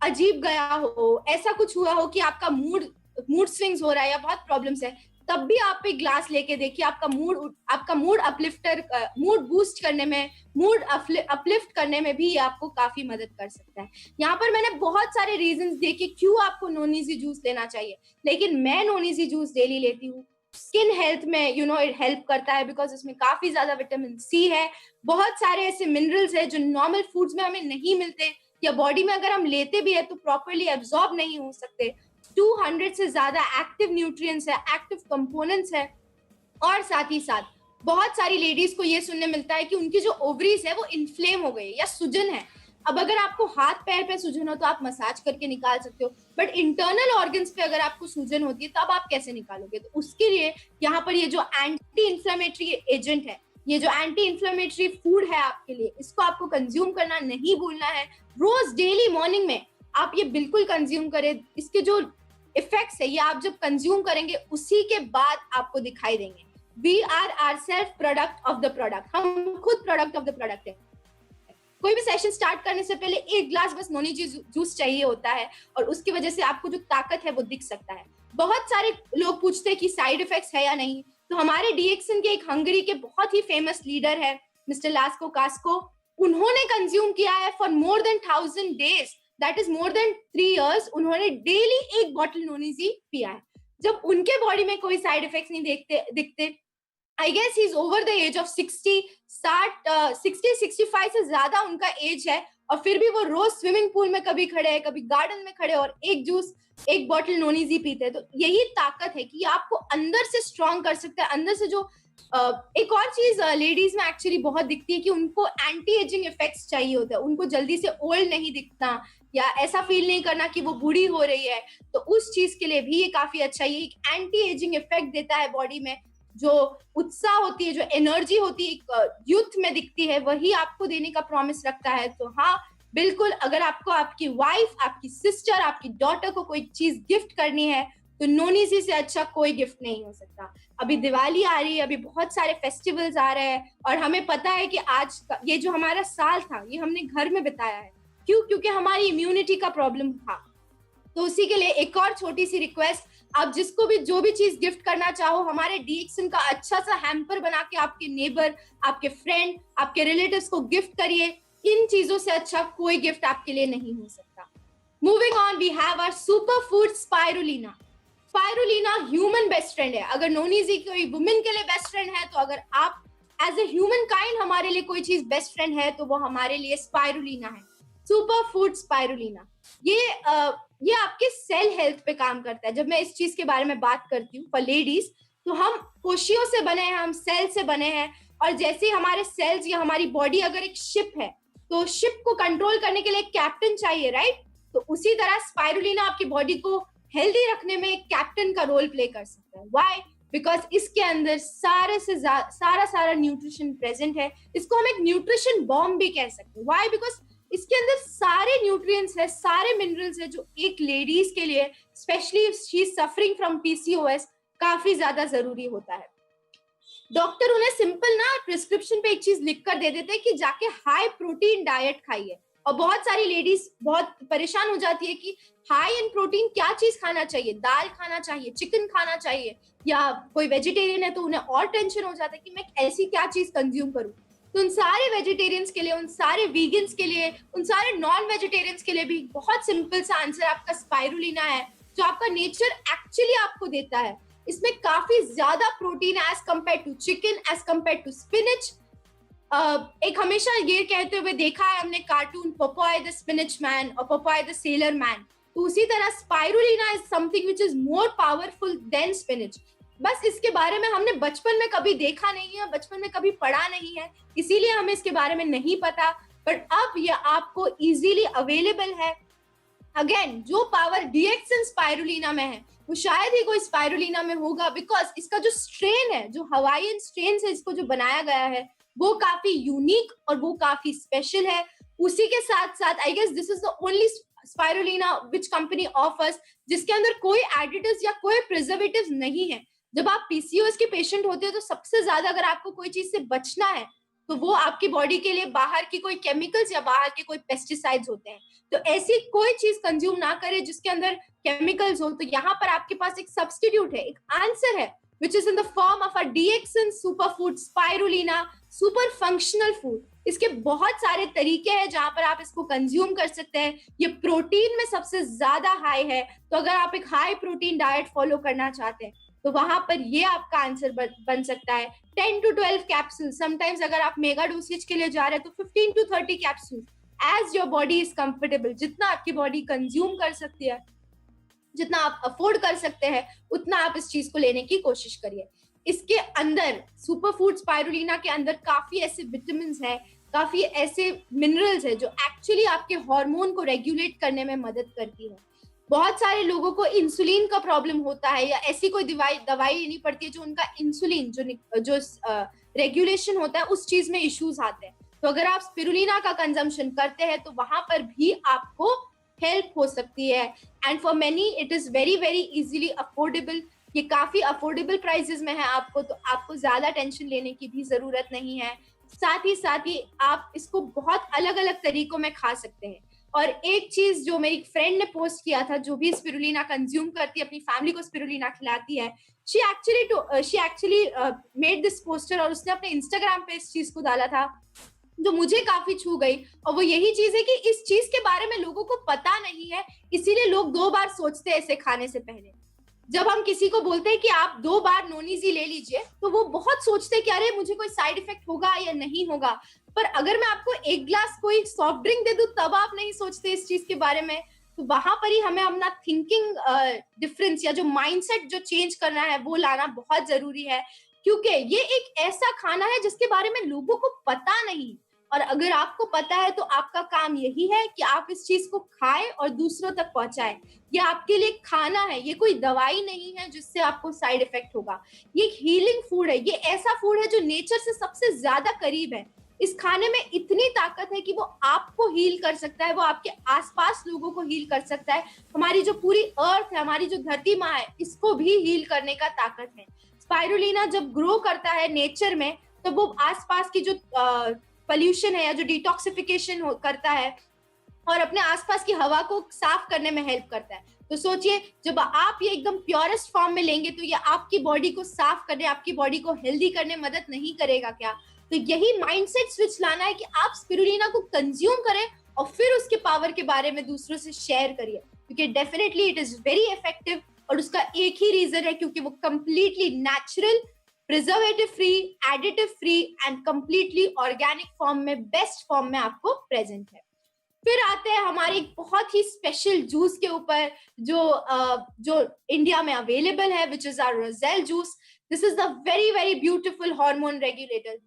अजीब गया हो, ऐसा कुछ हुआ हो कि आपका मूड स्विंग्स हो रहा है या बहुत प्रॉब्लम्स है, तब भी आप एक ग्लास लेके देखिए, आपका मूड बूस्ट करने में, मूड अपलिफ्ट करने में भी आपको काफी मदद कर सकता है। यहाँ पर मैंने बहुत सारे रीजंस देखे क्यों आपको नोनीजी जूस लेना चाहिए, लेकिन मैं नोनीजी जूस डेली लेती हूँ। स्किन हेल्थ में इट हेल्प करता है बिकॉज इसमें काफी ज्यादा विटामिन C है, बहुत सारे ऐसे मिनरल्स है जो नॉर्मल फूड्स में हमें नहीं मिलते, या बॉडी में अगर हम लेते भी है तो प्रॉपरली एब्जॉर्ब नहीं हो सकते। 200 से ज्यादा एक्टिव न्यूट्रिएंट्स है, एक्टिव कंपोनेंट्स है। और साथ ही साथ बहुत सारी लेडीज को ये सुनने मिलता है कि उनकी जो ओवरीज है वो इन्फ्लेम हो गई या सूजन है। अब अगर आपको हाथ पैर पे सूजन हो तो आप मसाज करके निकाल सकते हो, बट इंटरनल ऑर्गन्स पे अगर आपको सूजन होती है तब आप कैसे निकालोगे? तो उसके लिए यहाँ पर ये जो एंटी इन्फ्लेमेटरी एजेंट है, ये जो एंटी इन्फ्लेमेटरी फूड है आपके लिए, इसको आपको कंज्यूम करना नहीं भूलना है। रोज डेली मॉर्निंग में आप ये बिल्कुल कंज्यूम करें। इसके जो इफेक्ट्स है ये आप जब कंज्यूम करेंगे उसी के बाद आपको दिखाई देंगे। We are ourselves product of the product, हम खुद प्रोडक्ट ऑफ द प्रोडक्ट है। कोई भी सेशन स्टार्ट करने से पहले 1 ग्लास बस नोनी जूस चाहिए होता है और उसकी वजह से आपको जो ताकत है वो दिख सकता है। बहुत सारे लोग पूछते हैं कि साइड इफेक्ट्स है या नहीं, तो हमारे डीएक्सन के एक हंगरी के बहुत ही फेमस लीडर है मिस्टर लास्को कास्को, उन्होंने कंज्यूम किया है for more than 1000 days, that is more than 3 years. उन्होंने डेली 1 बॉटल नोनीजी पिया है। जब उनके बॉडी में कोई साइड इफेक्ट्स नहीं दिखते, I guess he is over the age of 60-65 से ज्यादा उनका एज है, और फिर भी वो रोज स्विमिंग पूल में कभी खड़े हैं, कभी गार्डन में खड़े और एक बॉटल नोनीजी पीते हैं। तो यही ताकत है कि आपको अंदर से स्ट्रॉन्ग कर सकता है। अंदर से जो एक और चीज लेडीज में एक्चुअली बहुत दिखती है कि उनको एंटी एजिंग इफेक्ट्स चाहिए होता है, उनको जल्दी से ओल्ड नहीं दिखना या ऐसा फील नहीं करना कि वो बूढ़ी हो रही है। तो उस चीज के लिए भी ये काफी अच्छा है, ये एक एंटी एजिंग इफेक्ट देता है बॉडी में। जो उत्साह होती है, जो एनर्जी होती है यूथ में दिखती है, वही आपको देने का प्रॉमिस रखता है। तो हाँ बिल्कुल, अगर आपको आपकी वाइफ, आपकी सिस्टर, आपकी डॉटर को कोई चीज गिफ्ट करनी है तो नोनीजी से अच्छा कोई गिफ्ट नहीं हो सकता। अभी दिवाली आ रही है, अभी बहुत सारे फेस्टिवल्स आ रहे हैं और हमें पता है कि आज ये जो हमारा साल था ये हमने घर में बिताया है। क्यों? क्योंकि हमारी इम्यूनिटी का प्रॉब्लम था। तो उसी के लिए एक और छोटी सी रिक्वेस्ट, आप जिसको भी जो भी चीज गिफ्ट करना चाहो, हमारे डीएक्सन का अच्छा सा हैम्पर बना के आपके नेबर, आपके फ्रेंड, आपके रिलेटिव्स को गिफ्ट करिए। इन चीजों से अच्छा कोई गिफ्ट आपके लिए नहीं हो सकता। Moving on, we have our super food spirulina. Spirulina human best friend है। अगर नोनीजी कोई वुमेन के लिए बेस्ट फ्रेंड है, तो अगर आप एज ए ह्यूमन काइंड हमारे लिए कोई चीज बेस्ट फ्रेंड है तो वो हमारे लिए स्पाइरुलिना है। सुपर फूड स्पाइरुलिना ये आपके सेल हेल्थ पे काम करता है। जब मैं इस चीज के बारे में बात करती हूँ फॉर लेडीज, तो हम कोशियों से बने हैं, हम सेल से बने हैं, और जैसे हमारे सेल्स या हमारी बॉडी अगर एक शिप है तो शिप को कंट्रोल करने के लिए एक कैप्टन चाहिए, राइट? तो उसी तरह स्पाइरुलिना आपकी बॉडी को हेल्दी रखने में एक कैप्टन का रोल प्ले कर सकता है। व्हाई? बिकॉज इसके अंदर सारा न्यूट्रिशन प्रेजेंट है। इसको हम एक न्यूट्रिशन बॉम्ब भी कह सकते हैं। व्हाई? बिकॉज इसके अंदर सारे न्यूट्रिएंट्स है, सारे मिनरल्स है जो एक लेडीज के लिए, specially if she is suffering from PCOS, काफी ज्यादा जरूरी होता है। डॉक्टर उन्हें सिंपल ना प्रिस्क्रिप्शन पे एक चीज लिख कर दे देते हैं कि जाके हाई प्रोटीन डाइट खाइए, और बहुत सारी लेडीज बहुत परेशान हो जाती है कि हाई इन प्रोटीन क्या चीज खाना चाहिए, दाल खाना चाहिए, चिकन खाना चाहिए, या कोई वेजिटेरियन है तो उन्हें और टेंशन हो जाता है कि मैं ऐसी क्या चीज कंज्यूम करूं। तो उन सारे वेजिटेरियंस के लिए, उन सारे वीगन्स के लिए, उन सारे नॉन वेजिटेरियंस के लिए भी बहुत सिंपल सा आंसर आपका स्पाइरुलिना है, जो आपका नेचर एक्चुअली आपको देता है। इसमें काफी ज्यादा protein as compare to chicken, as compare to spinach. एक हमेशा ये कहते हुए देखा है हमने cartoon Popeye the spinach man और पॉपॉय द सेलर मैन, तो उसी तरह spirulina is something which is more powerful than spinach. बस इसके बारे में हमने बचपन में कभी देखा नहीं है, बचपन में कभी पढ़ा नहीं है, इसीलिए हमें इसके बारे में नहीं पता, बट अब ये आपको इजीली अवेलेबल है। अगेन, जो पावर डीएक्सन स्पाइरुलिना में है वो शायद ही कोई स्पाइरुलिना में होगा, बिकॉज इसका जो स्ट्रेन है, जो हवाईयन स्ट्रेन से इसको जो बनाया गया है, वो काफी यूनिक और वो काफी स्पेशल है। उसी के साथ साथ I guess this is the only spirulina which company offers जिसके अंदर कोई एडिटिव्स या कोई प्रिजर्वेटिव्स नहीं है। जब आप पीसीओएस के पेशेंट होते हैं तो सबसे ज्यादा अगर आपको कोई चीज से बचना है तो वो आपकी बॉडी के लिए बाहर की कोई केमिकल्स या बाहर के कोई पेस्टिसाइड्स होते हैं। तो ऐसी कोई चीज कंज्यूम ना करें जिसके अंदर केमिकल्स हो। तो यहाँ पर आपके पास एक सब्स्टिट्यूट है, एक आंसर है, which is in the form of a DXN superfood spirulina super functional food। इसके बहुत सारे तरीके हैं जहां पर आप इसको कंज्यूम कर सकते हैं। ये प्रोटीन में सबसे ज्यादा हाई है, तो अगर आप एक हाई प्रोटीन डाइट फॉलो करना चाहते हैं तो वहां पर ये आपका आंसर बन सकता है। 10 to 12 कैप्सूल, समटाइम्स अगर आप मेगा डोसेज के लिए जा रहे हैं तो 15 to 30 capsule, as your body is comfortable, जितना आपकी बॉडी कंज्यूम कर सकती है, जितना आप अफोर्ड कर सकते हैं, उतना आप इस चीज को लेने की कोशिश करिए। इसके अंदर सुपर फूड स्पाइरुलिना के अंदर काफी ऐसे विटामिन है, काफी ऐसे मिनरल्स है जो एक्चुअली आपके हार्मोन को रेगुलेट करने में मदद करती है। बहुत सारे लोगों को इंसुलिन का प्रॉब्लम होता है या ऐसी कोई दवाई लेनी पड़ती है जो उनका इंसुलिन जो रेगुलेशन होता है उस चीज में इश्यूज आते हैं। तो अगर आप स्पिरुलिना का कंजम्पशन करते हैं तो वहां पर भी आपको हेल्प हो सकती है। And for many it is very very easily affordable. ये काफी अफोर्डेबल प्राइसेस में है आपको, तो आपको ज्यादा टेंशन लेने की भी जरूरत नहीं है। साथ ही आप इसको बहुत अलग अलग तरीकों में खा सकते हैं। और एक चीज जो मेरी फ्रेंड ने पोस्ट किया था, जो भी स्पिरुलिना कंज्यूम करती है, अपनी फैमिली को स्पिरुलिना खिलाती है, she actually made this poster और उसने अपने इंस्टाग्राम पे इस चीज को डाला था जो मुझे काफी छू गई। और वो यही चीज है कि इस चीज के बारे में लोगों को पता नहीं है, इसीलिए लोग 2 बार सोचते हैं इसे खाने से पहले। जब हम किसी को बोलते हैं कि आप 2 बार नोनीजी ले लीजिए, तो वो बहुत सोचते हैं कि अरे मुझे कोई साइड इफेक्ट होगा या नहीं होगा। पर अगर मैं आपको 1 ग्लास कोई सॉफ्ट ड्रिंक दे दूं तब आप नहीं सोचते इस चीज के बारे में। तो वहां पर ही हमें अपना थिंकिंग डिफरेंस या जो माइंडसेट जो चेंज करना है वो लाना बहुत जरूरी है, क्योंकि ये एक ऐसा खाना है जिसके बारे में लोगों को पता नहीं। और अगर आपको पता है तो आपका काम यही है कि आप इस चीज को खाएं और दूसरों तक पहुंचाएं। ये आपके लिए खाना है, ये कोई दवाई नहीं है जिससे आपको साइड इफेक्ट होगा। ये एक हीलिंग फूड है, ये ऐसा फूड है जो नेचर से सबसे ज्यादा करीब है। इस खाने में इतनी ताकत है कि वो आपको हील कर सकता है, वो आपके आसपास लोगों को हील कर सकता है। हमारी जो पूरी अर्थ है, हमारी जो धरती माँ है, इसको भी हील करने का ताकत है। स्पाइरुलिना जब ग्रो करता है नेचर में, तो वो आसपास की जो पोल्यूशन है या जो डिटॉक्सिफिकेशन करता है और अपने आसपास की हवा को साफ करने में हेल्प करता है। तो सोचिए, जब आप ये एकदम प्योरेस्ट फॉर्म में लेंगे तो ये आपकी बॉडी को साफ करने, आपकी बॉडी को हेल्दी करने मदद नहीं करेगा क्या? तो यही माइंडसेट स्विच लाना है कि आप स्पिरुलिना को कंज्यूम करें और फिर उसके पावर के बारे में दूसरों से शेयर करिए, क्योंकि definitely it is very effective. और उसका एक ही रीजन है, क्योंकि वो completely natural, preservative free, additive free and completely organic form में, बेस्ट फॉर्म में आपको प्रेजेंट है। फिर आते हैं हमारे एक बहुत ही स्पेशल जूस के ऊपर जो इंडिया में अवेलेबल है, which is our roselle juice. This is the very very beautiful hormone regulator.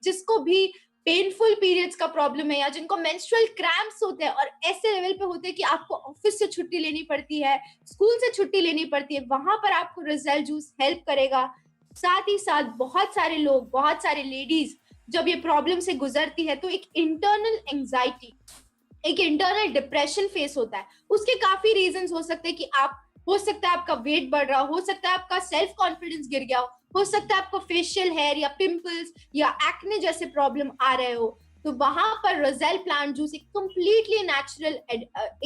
जिसको भी पेनफुल पीरियड्स का प्रॉब्लम है या जिनको मेंस्ट्रुअल क्रैम्प्स होते हैं और ऐसे लेवल पे होते हैं कि आपको ऑफिस से छुट्टी लेनी पड़ती है, स्कूल से छुट्टी लेनी पड़ती है, वहां पर आपको रोजेल जूस हेल्प करेगा। साथ ही साथ बहुत सारे लोग, बहुत सारे लेडीज जब ये प्रॉब्लम से गुजरती है तो एक इंटरनल एंजाइटी, एक इंटरनल डिप्रेशन फेस होता है। उसके काफी रीजंस हो सकते हैं कि हो सकता है आपका वेट बढ़ रहा हो सकता है आपका सेल्फ कॉन्फिडेंस गिर गया हो सकता है आपको फेशियल हेयर या पिंपल्स या एक्ने जैसे प्रॉब्लम आ रहे हो। तो वहां पर रोजेल प्लांट जूस एक कंप्लीटली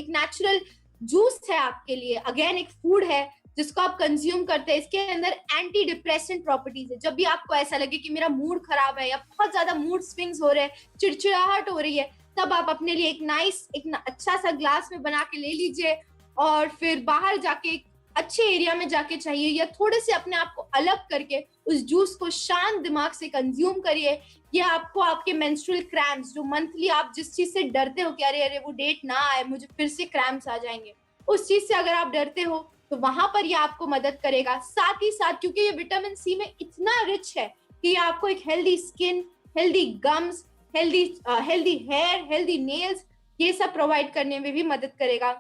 नेचुरल जूस है आपके लिए। अगेन एक फूड है जिसको आप कंज्यूम करते हैं। इसके अंदर एंटी डिप्रेसेंट प्रॉपर्टीज है। जब भी आपको ऐसा लगे कि मेरा मूड खराब है या बहुत ज्यादा मूड स्विंग्स हो रहे हैं, चिड़चिड़ाहट हो रही है, तब आप अपने लिए एक अच्छा सा ग्लास में बना के ले लीजिए और फिर बाहर जाके अच्छे एरिया में जाके चाहिए या थोड़े से अपने आप को अलग करके उस जूस को शांत दिमाग से कंज्यूम करिए। ये आपको आपके मेंस्ट्रुअल क्रैम्प्स, जो मंथली आप जिस चीज से डरते हो कि अरे वो डेट ना आए, मुझे फिर से क्रैम्प्स आ जाएंगे, उस चीज से अगर आप डरते हो तो वहां पर ये आपको मदद करेगा। साथ ही साथ क्योंकि ये विटामिन सी में इतना रिच है कि ये आपको एक healthy skin, healthy gums, healthy hair, healthy nails, ये सब प्रोवाइड करने में भी मदद करेगा।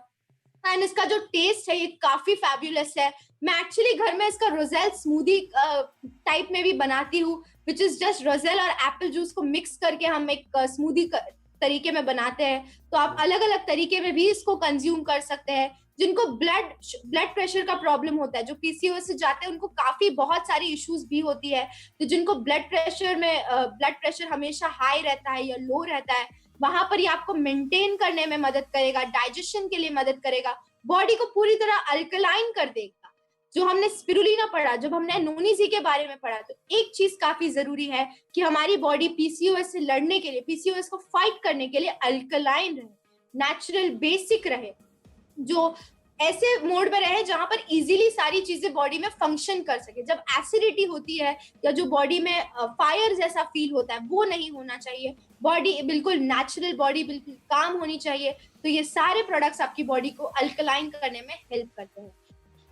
एंड इसका जो टेस्ट है ये काफी फैबुलस है। मैं एक्चुअली घर में इसका रोजेल स्मूदी टाइप में भी बनाती हूँ, विच इज जस्ट रोजेल और एप्पल जूस को मिक्स करके हम एक स्मूदी तरीके में बनाते हैं। तो आप अलग अलग तरीके में भी इसको कंज्यूम कर सकते हैं। जिनको ब्लड प्रेशर का प्रॉब्लम होता है, जो पीसीओएस से जाते हैं, उनको काफी बहुत सारी इश्यूज भी होती है। तो जिनको ब्लड प्रेशर हमेशा हाई रहता है या लो रहता है, वहां पर ये आपको मेंटेन करने में मदद करेगा, डाइजेशन के लिए मदद करेगा, बॉडी को पूरी तरह अल्कलाइन कर देगा। जो हमने स्पिरुलिना पढ़ा, जब हमने नोनीजी के बारे में पढ़ा, तो एक चीज काफी जरूरी है कि हमारी बॉडी पीसीओएस से लड़ने के लिए, पीसीओएस को फाइट करने के लिए अल्कलाइन रहे, नेचुरल बेसिक रहे। जो ऐसे मोड में रहे जहां पर इजीली सारी चीजें बॉडी में फंक्शन कर सके। जब एसिडिटी होती है या जो बॉडी में फायर जैसा फील होता है वो नहीं होना चाहिए। बॉडी बिल्कुल नेचुरल, बॉडी बिल्कुल काम होनी चाहिए। तो ये सारे प्रोडक्ट्स आपकी बॉडी को अल्कलाइन करने में हेल्प करते हैं।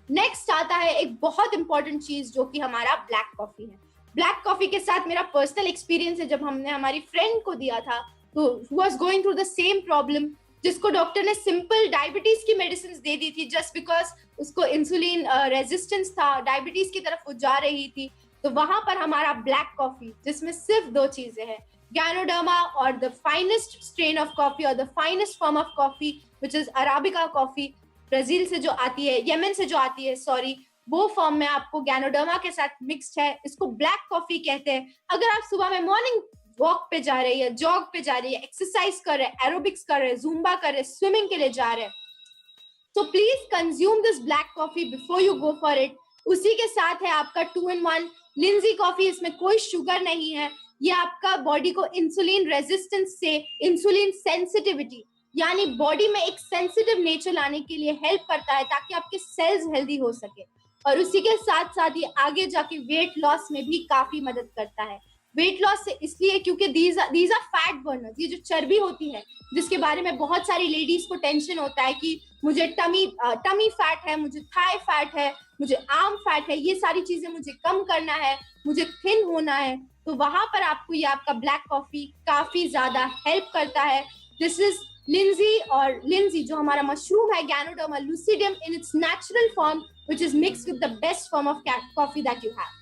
नेक्स्ट आता है एक बहुत इंपॉर्टेंट चीज जो कि हमारा ब्लैक कॉफी है। ब्लैक कॉफी के साथ मेरा पर्सनल एक्सपीरियंस है, जब हमने हमारी फ्रेंड को दिया था तो who was going through the same problem, जिसको डॉक्टर ने सिंपल डायबिटीज की मेडिसिन दे दी थी जस्ट बिकॉज उसको इंसुलिन रेजिस्टेंस था, डायबिटीज की तरफ वो जा रही थी। तो वहां पर हमारा ब्लैक कॉफी, जिसमें सिर्फ 2 चीजें हैं, गैनोडर्मा और the finest strain of coffee और the finest form of coffee which is arabica coffee, Brazil से जो आती है, यमन से जो आती है सॉरी, वो फॉर्म में आपको गैनोडर्मा के साथ मिक्स्ड है। इसको ब्लैक कॉफी कहते हैं। अगर आप सुबह में मॉर्निंग वॉक पे जा रही है, जॉग पे जा रही है, एक्सरसाइज कर रहे हैं, एरोबिक्स कर रहे हैं, जुम्बा कर रहे हैं, स्विमिंग के लिए जा रहे हैं, तो please consume this black coffee before you go for it. उसी के साथ है आपका 2-in-1 लिंजी कॉफी। इसमें कोई शुगर नहीं है। ये आपका बॉडी को इंसुलिन रेजिस्टेंस से इंसुलिन सेंसिटिविटी, यानी बॉडी में एक सेंसिटिव नेचर लाने के लिए हेल्प करता है ताकि आपके सेल्स हेल्दी हो सके। और उसी के साथ साथ ये आगे जाके वेट लॉस में भी काफी मदद करता है। वेट लॉस से इसलिए क्योंकि दीज आर फैट बर्नर्स। ये जो चर्बी होती है जिसके बारे में बहुत सारी लेडीज को टेंशन होता है कि मुझे टमी फैट है, मुझे थाई फैट है, मुझे आर्म फैट है, ये सारी चीजें मुझे कम करना है, मुझे थिन होना है, तो वहां पर आपको ये आपका ब्लैक कॉफी काफी ज्यादा हेल्प करता है। दिस इज लिंजी, और लिंजी जो हमारा मशरूम है, ganoderma lucidum in its natural form which is mixed with the best form of coffee that you have.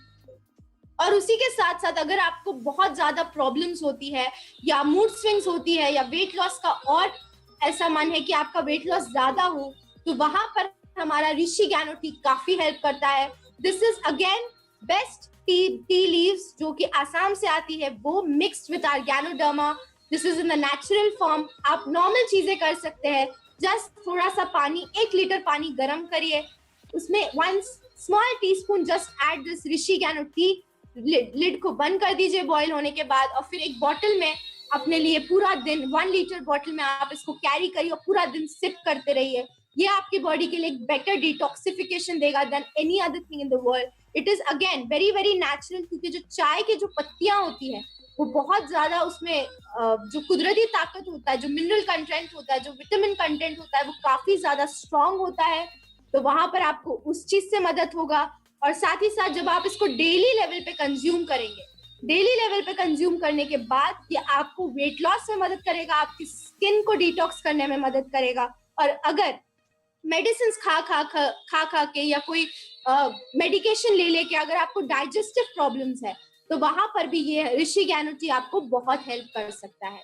और उसी के साथ साथ अगर आपको बहुत ज्यादा प्रॉब्लम्स होती है या मूड स्विंग्स होती है या वेट लॉस का, और ऐसा मन है कि आपका वेट लॉस ज्यादा हो, तो वहां पर हमारा ऋषि गैनो टी काफी हेल्प करता है। This is again best tea leaves जो कि आसाम से आती है, वो mixed with our ganoderma. This is in the natural form. आप नॉर्मल चीजें कर सकते हैं। जस्ट थोड़ा सा पानी, 1 लीटर पानी गर्म करिए, उसमें 1 small teaspoon just add this Rishi Gano tea, lid को बंद कर दीजिए बॉईल होने के बाद, और फिर एक बॉटल में अपने लिए पूरा दिन 1 लीटर बॉटल में आप इसको कैरी करिए और पूरा दिन सिप करते रहिए। ये आपकी बॉडी के लिए एक बेटर डिटॉक्सिफिकेशन देगा then any other thing in the world. It is again very very natural, क्योंकि जो चाय की जो पत्तियां होती है वो बहुत ज्यादा, उसमें जो कुदरती ताकत होता है, जो मिनरल कंटेंट होता है, जो विटामिन कंटेंट होता है, वो काफी ज्यादा स्ट्रॉन्ग होता है। तो वहां पर आपको उस चीज से मदद होगा। और साथ ही साथ जब आप इसको डेली लेवल पे कंज्यूम करेंगे, डेली लेवल पे कंज्यूम करने के बाद ये आपको वेट लॉस में मदद करेगा, आपकी स्किन को डिटॉक्स करने में मदद करेगा। और अगर मेडिसिन खा के या कोई मेडिकेशन ले लेके अगर आपको डाइजेस्टिव प्रॉब्लम्स है, तो वहां पर भी ये ऋषि गैनो टी आपको बहुत हेल्प कर सकता है।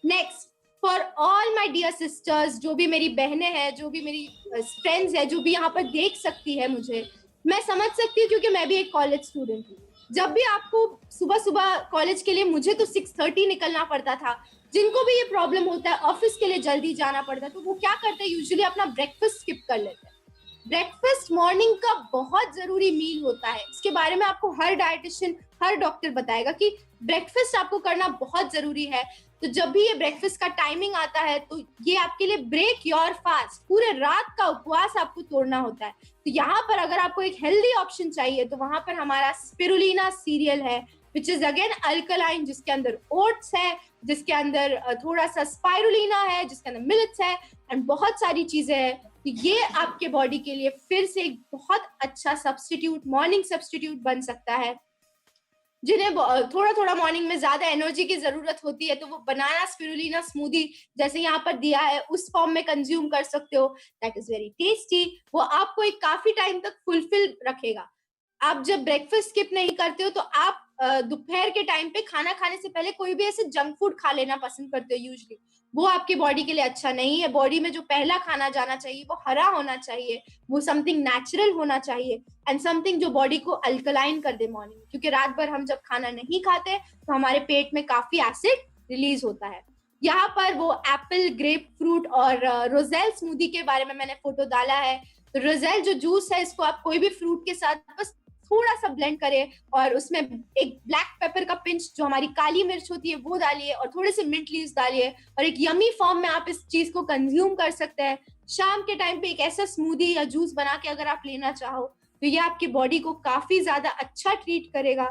Next, for all my dear sisters, जो भी मेरी बहनें हैं, जो भी मेरी फ्रेंड्स है, जो भी यहाँ पर देख सकती है मुझे, मैं समझ सकती हूँ क्योंकि मैं भी एक कॉलेज स्टूडेंट हूँ। जब भी आपको सुबह सुबह कॉलेज के लिए, मुझे तो 6:30 निकलना पड़ता था, जिनको भी ये प्रॉब्लम होता है ऑफिस के लिए जल्दी जाना पड़ता है, तो वो क्या करते हैं, यूजुअली अपना ब्रेकफास्ट स्किप कर लेते हैं। ब्रेकफास्ट मॉर्निंग का बहुत जरूरी मील होता है। इसके बारे में आपको हर डाइटिशियन, हर डॉक्टर बताएगा कि ब्रेकफास्ट आपको करना बहुत जरूरी है। तो जब भी ये ब्रेकफास्ट का टाइमिंग आता है, तो ये आपके लिए ब्रेक योर फास्ट, पूरे रात का उपवास आपको तोड़ना होता है। तो यहाँ पर अगर आपको एक हेल्दी ऑप्शन चाहिए, तो वहां पर हमारा स्पिरुलिना सीरियल है, विच इज अगेन अल्कलाइन, जिसके अंदर ओट्स है, जिसके अंदर थोड़ा सा स्पाइरुलिना है, जिसके अंदर मिलेट्स है, एंड बहुत सारी चीजें हैं। तो ये आपके बॉडी के लिए फिर से एक बहुत अच्छा सब्स्टिट्यूट, मॉर्निंग सब्स्टिट्यूट बन सकता है। जिन्हें थोड़ा थोड़ा मॉर्निंग में ज्यादा एनर्जी की जरूरत होती है, तो वो बनाना स्पिरुलिना स्मूदी जैसे यहाँ पर दिया है उस फॉर्म में कंज्यूम कर सकते हो। That is very tasty. वो आपको एक काफी टाइम तक फुलफिल रखेगा। आप जब ब्रेकफास्ट स्किप नहीं करते हो, तो आप दोपहर के टाइम पे खाना खाने से पहले कोई भी ऐसे जंक फूड खा लेना पसंद करते हो यूजुअली, वो आपकी बॉडी के लिए अच्छा नहीं है। बॉडी में जो पहला खाना जाना चाहिए वो हरा होना चाहिए, वो समथिंग नेचुरल होना चाहिए, एंड समथिंग जो बॉडी को अल्कलाइन कर दे मॉर्निंग, क्योंकि रात भर हम जब खाना नहीं खाते तो हमारे पेट में काफी एसिड रिलीज होता है। यहाँ पर वो एप्पल, ग्रेप फ्रूट और रोजेल स्मूदी के बारे में मैंने फोटो डाला है। तो रोजेल जो जूस है, इसको आप कोई भी फ्रूट के साथ बस थोड़ा सा ब्लेंड करें और उसमें एक ब्लैक पेपर का पिंच, जो हमारी काली मिर्च होती है, वो डालिए और थोड़े से मिंट लीव्स डालिए, और एक यमी फॉर्म में आप इस चीज को कंज्यूम कर सकते हैं। शाम के टाइम पे एक ऐसा स्मूदी या जूस बना के अगर आप लेना चाहो तो ये आपकी बॉडी को काफी ज्यादा अच्छा ट्रीट करेगा।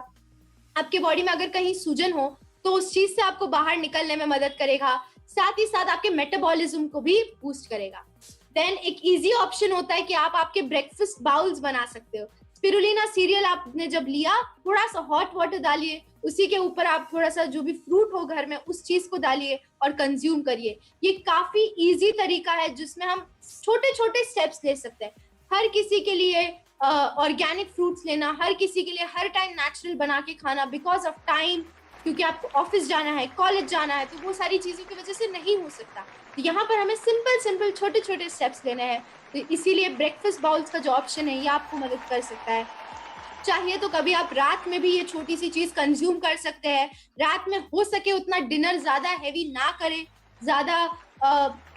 आपके बॉडी में अगर कहीं सूजन हो तो उस चीज से आपको बाहर निकलने में मदद करेगा, साथ ही साथ आपके मेटाबॉलिज्म को भी बूस्ट करेगा। देन एक इजी ऑप्शन होता है कि आप आपके ब्रेकफास्ट बाउल्स बना सकते हो। स्पिरुलिना सीरियल आपने जब लिया, थोड़ा सा हॉट वाटर डालिए, उसी के ऊपर आप थोड़ा सा जो भी फ्रूट हो घर में उस चीज को डालिए और कंज्यूम करिए। ये काफी इजी तरीका है जिसमें हम छोटे छोटे स्टेप्स ले सकते हैं। हर किसी के लिए ऑर्गेनिक फ्रूट्स लेना, हर किसी के लिए हर टाइम नेचुरल बना के खाना बिकॉज ऑफ टाइम, क्योंकि आपको ऑफिस जाना है, कॉलेज जाना है, तो वो सारी चीजों की वजह से नहीं हो सकता। तो यहाँ पर हमें सिंपल छोटे छोटे स्टेप्स लेने हैं। तो इसीलिए ब्रेकफास्ट बाउल्स का जो ऑप्शन है ये आपको मदद कर सकता है। चाहिए तो कभी आप रात में भी ये छोटी सी चीज कंज्यूम कर सकते हैं। रात में हो सके उतना डिनर ज्यादा हैवी ना करें, ज्यादा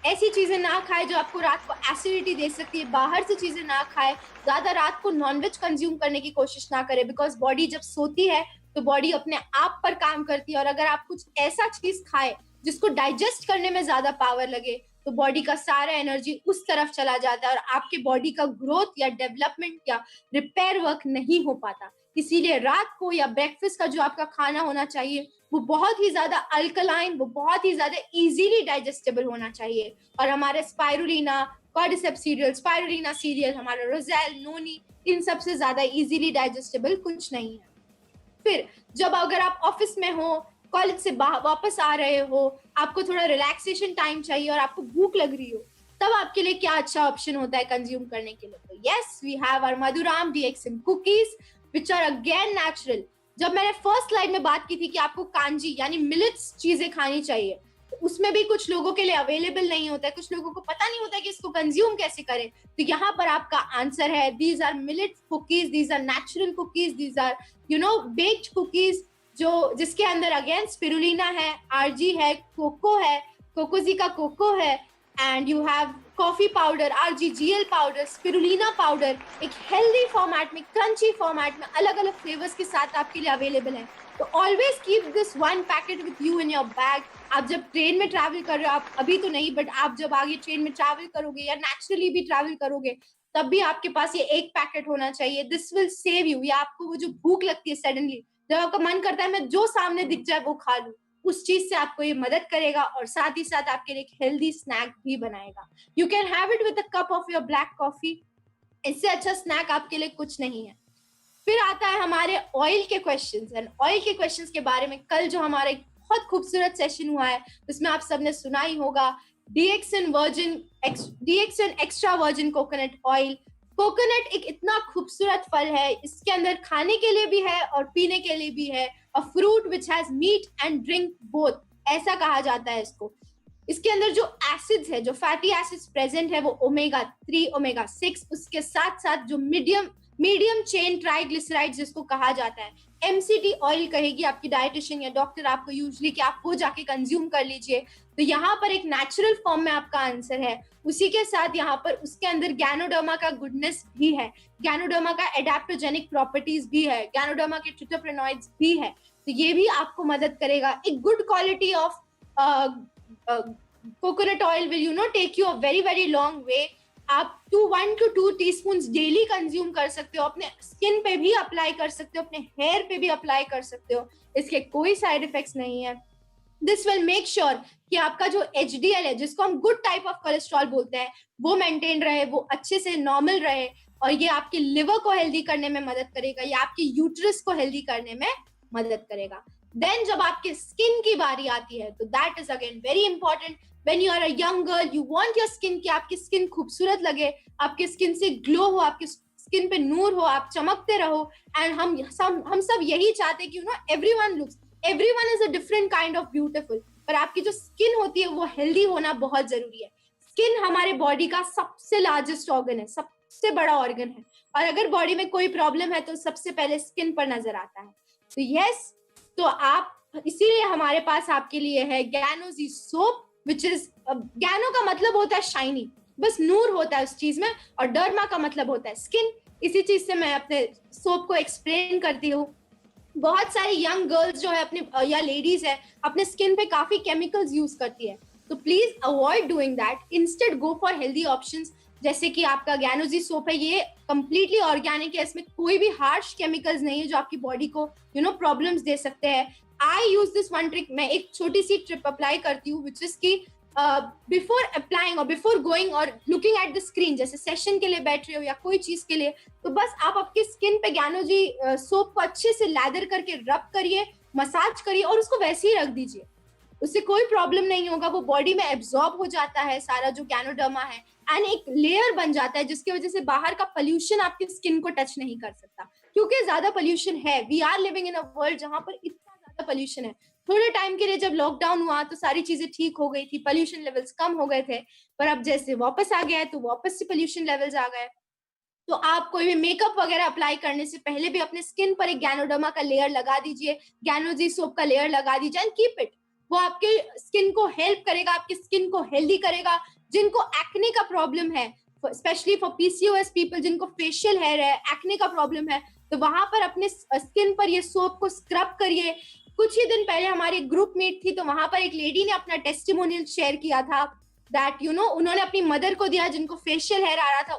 ऐसी चीजें ना खाएं जो आपको रात को एसिडिटी दे सकती है, बाहर से चीजें ना खाएं, ज्यादा रात को नॉनवेज कंज्यूम करने की कोशिश ना करें, बिकॉज बॉडी जब सोती है तो बॉडी अपने आप पर काम करती है, और अगर आप कुछ ऐसा चीज खाए जिसको डाइजेस्ट करने में ज्यादा पावर लगे तो बॉडी का सारा एनर्जी उस तरफ चला जाता है और आपके बॉडी का ग्रोथ या डेवलपमेंट या रिपेयर वर्क नहीं हो पाता। इसीलिए रात को या ब्रेकफास्ट का जो आपका खाना होना चाहिए वो बहुत ही ज्यादा अल्कलाइन, वो बहुत ही ज्यादा इजीली डाइजेस्टेबल होना चाहिए। और हमारे spirulina, cordyceps serial, spirulina serial, हमारा रोजेल, नोनी, इन सबसे ज्यादा इजीली डाइजेस्टेबल कुछ नहीं है। फिर जब अगर आप ऑफिस में हो, कॉलेज से वापस आ रहे हो, आपको थोड़ा रिलैक्सेशन टाइम चाहिए और आपको भूख लग रही हो, तब आपके लिए क्या अच्छा ऑप्शन होता है कंज्यूम करने के लिए? तो yes, we have our Madhuram DXM cookies which are again natural. जब मैंने फर्स्ट स्लाइड में बात की थी कि आपको कांजी यानी मिलेट्स चीजें खानी चाहिए, तो उसमें भी कुछ लोगों के लिए अवेलेबल नहीं होता है, कुछ लोगों को पता नहीं होता है कि इसको कंज्यूम कैसे करें। तो यहाँ पर आपका आंसर है, these are millet cookies, these are natural cookies, these are baked cookies, जो जिसके अंदर अगेन स्पिरुलिना है, आरजी है, कोको है, कोकोजी का कोको है, and you have coffee powder, RGGL powder, spirulina powder, एक हेल्दी फॉर्मेट में, क्रंची फॉर्मेट में, अलग अलग फ्लेवर्स के साथ आपके लिए अवेलेबल है। तो always keep this one packet with you in your bag. आप जब ट्रेन में ट्रैवल कर रहे हो, आप अभी तो नहीं, बट आप जब आगे ट्रेन में ट्रैवल करोगे या नेचुरली भी ट्रैवल करोगे, तब भी आपके पास ये एक पैकेट होना चाहिए। This will save you. या आपको वो जो भूख लगती है सडनली, जब आपका मन करता है मैं जो सामने दिख जाए वो खा लूं, उस चीज से आपको ये मदद करेगा और साथ ही साथ आपके लिए एक हेल्दी स्नैक भी बनाएगा। You can have it with a cup of your black coffee. इससे अच्छा स्नैक आपके लिए कुछ नहीं है। फिर आता है हमारे ऑयल के क्वेश्चंस। एंड ऑयल के क्वेश्चंस के बारे में कल जो हमारा एक बहुत खूबसूरत सेशन हुआ है उसमें आप सबने सुना ही होगा, DXN extra virgin coconut oil. Coconut एक इतना खूबसूरत फल है, इसके अंदर खाने के लिए भी है और पीने के लिए भी है। A fruit which has meat and drink both, ऐसा कहा जाता है इसको। इसके अंदर जो एसिड्स है, जो फैटी एसिड्स प्रेजेंट है, वो ओमेगा 3, ओमेगा 6, उसके साथ साथ जो मीडियम चेन ट्राइग्लिसराइड जिसको कहा जाता है, MCT ऑयल कहेगी आपकी डाइटिशियन या डॉक्टर आपको यूजुअली कि आप वो जाके कंज्यूम कर लीजिए। तो यहाँ पर एक नेचुरल फॉर्म में आपका आंसर है। उसी के साथ यहाँ पर उसके अंदर गैनोडर्मा का गुडनेस भी है, गैनोडर्मा का एडेप्टोजेनिक प्रॉपर्टीज भी है, गैनोडर्मा के ट्रिटोपेनॉइड्स भी है। तो ये भी आपको मदद करेगा। एक good quality of coconut oil will take you a very very long way. आप 1 to 2 टीस्पून डेली कंज्यूम कर सकते हो, अपने स्किन पे भी अप्लाई कर सकते हो, अपने हेयर पे भी अप्लाई कर सकते हो, इसके कोई साइड इफेक्ट्स नहीं है। दिस विल मेक श्योर कि आपका जो HDL है, जिसको हम गुड टाइप ऑफ कोलेस्ट्रॉल बोलते हैं, वो मेंटेन रहे, वो अच्छे से नॉर्मल रहे, और ये आपके लिवर को हेल्दी करने में मदद करेगा, ये आपके यूट्रस को हेल्दी करने में मदद करेगा। देन जब आपके स्किन की बारी आती है तो that is again very important. When you are a young girl, you want your skin कि आपकी स्किन खूबसूरत लगे, आपके स्किन से ग्लो हो, आपके स्किन पे नूर हो, आप चमकते रहो। एंड हम सब यही चाहते हैं कि everyone is a different kind of beautiful, पर आपकी जो स्किन होती है वो हेल्दी होना बहुत जरूरी है। स्किन हमारे बॉडी का सबसे लार्जेस्ट ऑर्गन है, सबसे बड़ा ऑर्गन है, और अगर बॉडी में कोई प्रॉब्लम है तो सबसे पहले स्किन पर नजर आता है। तो यस, तो आप इसीलिए हमारे पास आपके लिए है गैनोजी सोप, which is गैनो का मतलब होता है शाइनी, बस नूर होता है उस चीज में, और डर्मा का मतलब होता है स्किन। इसी चीज से मैं अपने सोप को एक्सप्लेन करती हूँ। बहुत सारी यंग गर्ल्स जो है अपने या लेडीज है अपने स्किन पे काफी केमिकल्स यूज करती है, तो please avoid doing that, instead go for healthy options, जैसे कि आपका ज्ञानोजी सोप है, ये कंप्लीटली ऑर्गेनिक है, इसमें कोई भी हार्श केमिकल्स नहीं है जो आपकी बॉडी को प्रॉब्लम्स दे सकते हैं. आई यूज दिस वन ट्रिक, मैं एक छोटी सी ट्रिप अप्लाई करती हूँ, विच इज की बिफोर अप्लाइंग और बिफोर गोइंग और लुकिंग एट द स्क्रीन, जैसे सेशन के लिए बैठ रहे हो या कोई चीज के लिए, तो बस आप आपकी स्किन पे ज्ञानोजी सोप को अच्छे से लैदर करके रब करिए, मसाज करिए और उसको वैसे ही रख दीजिए. उससे कोई प्रॉब्लम नहीं होगा, वो बॉडी में एब्जॉर्ब हो जाता है सारा जो गैनोडर्मा है, एंड एक लेयर बन जाता है जिसकी वजह से बाहर का पोल्यूशन आपकी स्किन को टच नहीं कर सकता, क्योंकि ज्यादा पोल्यूशन है. We are living in a world जहां पर इतना ज्यादा पोल्यूशन है. थोड़े टाइम के लिए जब लॉकडाउन हुआ तो सारी चीजें ठीक हो गई थी, पोल्यूशन लेवल्स कम हो गए थे, पर अब जैसे वापस आ गया है तो वापस से पोल्यूशन लेवल्स आ गए. तो आप कोई भी मेकअप वगैरह अप्लाई करने से पहले भी अपने स्किन पर एक गैनोडर्मा का लेयर लगा दीजिए, ज्ञानोजी सोप का लेयर लगा दीजिए एंड कीप इट. वो आपके स्किन को हेल्प करेगा, आपकी स्किन को हेल्दी करेगा. जिनको एक्ने का प्रॉब्लम है, स्पेशली फॉर पीसीओएस पीपल, जिनको फेशियल हेयर है, एक्ने का प्रॉब्लम है, तो वहां पर अपने स्किन पर ये सोप को स्क्रब करिए. कुछ ही दिन पहले हमारी ग्रुप मीट थी, तो वहां पर एक लेडी ने अपना टेस्टिमोनियल शेयर किया था दैट उन्होंने अपनी मदर को दिया जिनको फेशियल हेयर आ रहा था.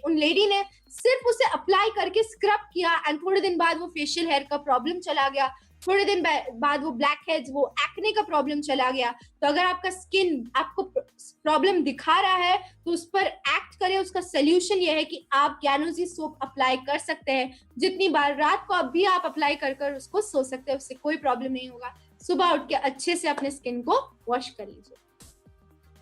उन लेडी ने सिर्फ उसे अप्लाई करके स्क्रब किया एंड थोड़े दिन बाद वो फेशियल हेयर का प्रॉब्लम चला गया. थोड़े दिन बाद वो ब्लैक हेड्स, वो एक्ने का प्रॉब्लम चला गया. तो अगर आपका स्किन आपको प्रॉब्लम दिखा रहा है तो उस पर एक्ट करें. उसका सोल्यूशन ये है कि आप ज्ञानोजी सोप अप्लाई कर सकते हैं जितनी बार, रात को अभी आप अप्लाई कर उसको सो सकते हैं, उससे कोई प्रॉब्लम नहीं होगा. सुबह उठ के अच्छे से अपने स्किन को वॉश कर लीजिए.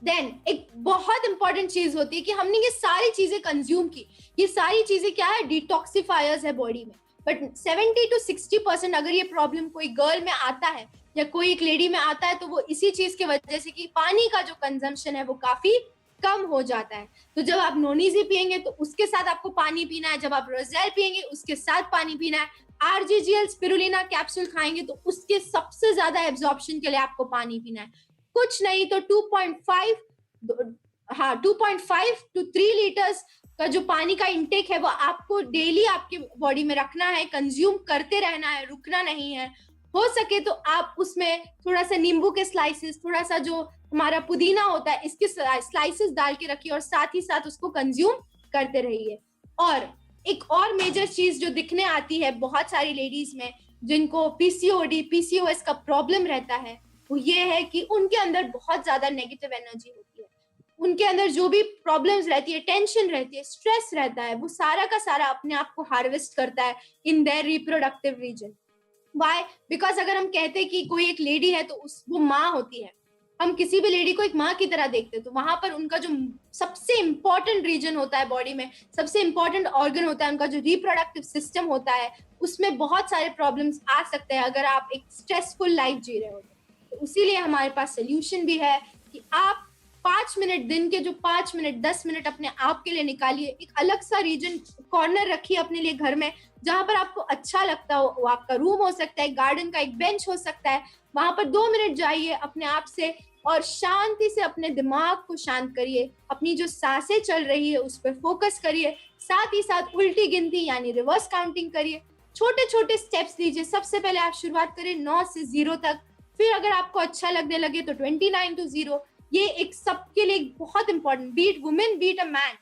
देन एक बहुत इंपॉर्टेंट चीज होती है कि हमने ये सारी चीजें कंज्यूम की, ये सारी चीजें क्या है, डिटॉक्सिफायर्स है बॉडी में. बट 70 to 60% अगर ये प्रॉब्लम कोई गर्ल में आता है या कोई एक लेडी में आता है तो वो इसी चीज की वजह से कि पानी का जो कंजम्पशन है वो काफी कम हो जाता है. तो जब आप नोनीजी पियेंगे तो उसके साथ आपको पानी पीना है, जब आप रोजेल पियेंगे उसके साथ पानी पीना है, आरजीजीएल स्पिरुलिना कैप्सूल खाएंगे तो उसके सबसे ज्यादा एब्जॉर्प्शन के लिए आपको पानी पीना है. कुछ नहीं तो 2.5 to 3 लीटर्स का जो पानी का इंटेक है वो आपको डेली आपके बॉडी में रखना है, कंज्यूम करते रहना है, रुकना नहीं है. हो सके तो आप उसमें थोड़ा सा नींबू के स्लाइसेस, थोड़ा सा जो हमारा पुदीना होता है इसके स्लाइसेस डाल के रखिए और साथ ही साथ उसको कंज्यूम करते रहिए. और एक और मेजर चीज जो दिखने आती है बहुत सारी लेडीज में जिनको पीसीओडी, पीसीओएस का प्रॉब्लम रहता है, वो ये है कि उनके अंदर बहुत ज्यादा नेगेटिव एनर्जी होती है. उनके अंदर जो भी प्रॉब्लम्स रहती है, टेंशन रहती है, स्ट्रेस रहता है, वो सारा का सारा अपने आप को हार्वेस्ट करता है in their reproductive region. Why? Because अगर हम कहते हैं कि कोई एक लेडी है तो वो माँ होती है, हम किसी भी लेडी को एक माँ की तरह देखते हैं, तो वहां पर उनका जो सबसे इंपॉर्टेंट रीजन होता है बॉडी में, सबसे इंपॉर्टेंट ऑर्गन होता है, उनका जो रिप्रोडक्टिव सिस्टम होता है, उसमें बहुत सारे प्रॉब्लम्स आ सकते हैं अगर आप एक स्ट्रेसफुल लाइफ जी रहे हो. तो इसीलिए हमारे पास सोल्यूशन भी है कि आप 5 मिनट, दिन के जो 5 मिनट 10 मिनट अपने आप के लिए निकालिए. एक अलग सा रीजन, कॉर्नर रखिए अपने लिए घर में जहां पर आपको अच्छा लगता हो. वो आपका रूम हो सकता है, गार्डन का एक बेंच हो सकता है, वहां पर 2 मिनट जाइए अपने आप से और शांति से अपने दिमाग को शांत करिए. अपनी जो सांसें चल रही है उस पर फोकस करिए, साथ ही साथ उल्टी गिनती यानी रिवर्स काउंटिंग करिए. छोटे छोटे स्टेप्स लीजिए. सबसे पहले आप शुरुआत करें 9 से 0 तक, फिर अगर आपको अच्छा लगने लगे तो 29 to 0. ये एक सबके लिए बहुत important, beat women beat a man.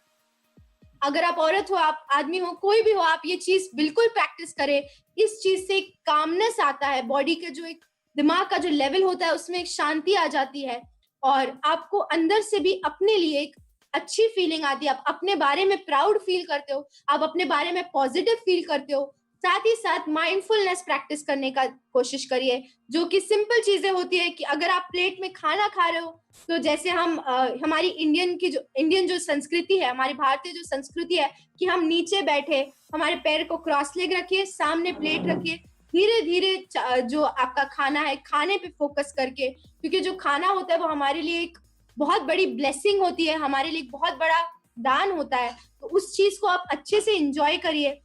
अगर आप औरत हो, आप आदमी हो, कोई भी हो, आप ये चीज बिल्कुल प्रैक्टिस करें. इस चीज से एक कामनेस आता है, बॉडी के जो एक दिमाग का जो लेवल होता है उसमें एक शांति आ जाती है और आपको अंदर से भी अपने लिए एक अच्छी फीलिंग आती है. आप अपने बारे में प्राउड फील करते हो, आप अपने बारे में पॉजिटिव फील करते हो. साथ ही साथ माइंडफुलनेस प्रैक्टिस करने का कोशिश करिए, जो कि सिंपल चीजें होती है कि अगर आप प्लेट में खाना खा रहे हो तो जैसे हमारी इंडियन जो संस्कृति है, हमारी भारतीय जो संस्कृति है कि हम नीचे बैठे, हमारे पैर को क्रॉस लेग रखिए, सामने प्लेट रखिए, धीरे धीरे जो आपका खाना है खाने पे फोकस करके, क्योंकि जो खाना होता है वो हमारे लिए एक बहुत बड़ी ब्लेसिंग होती है, हमारे लिए एक बहुत बड़ा दान होता है. तो उस चीज को आप अच्छे से एंजॉय करिए.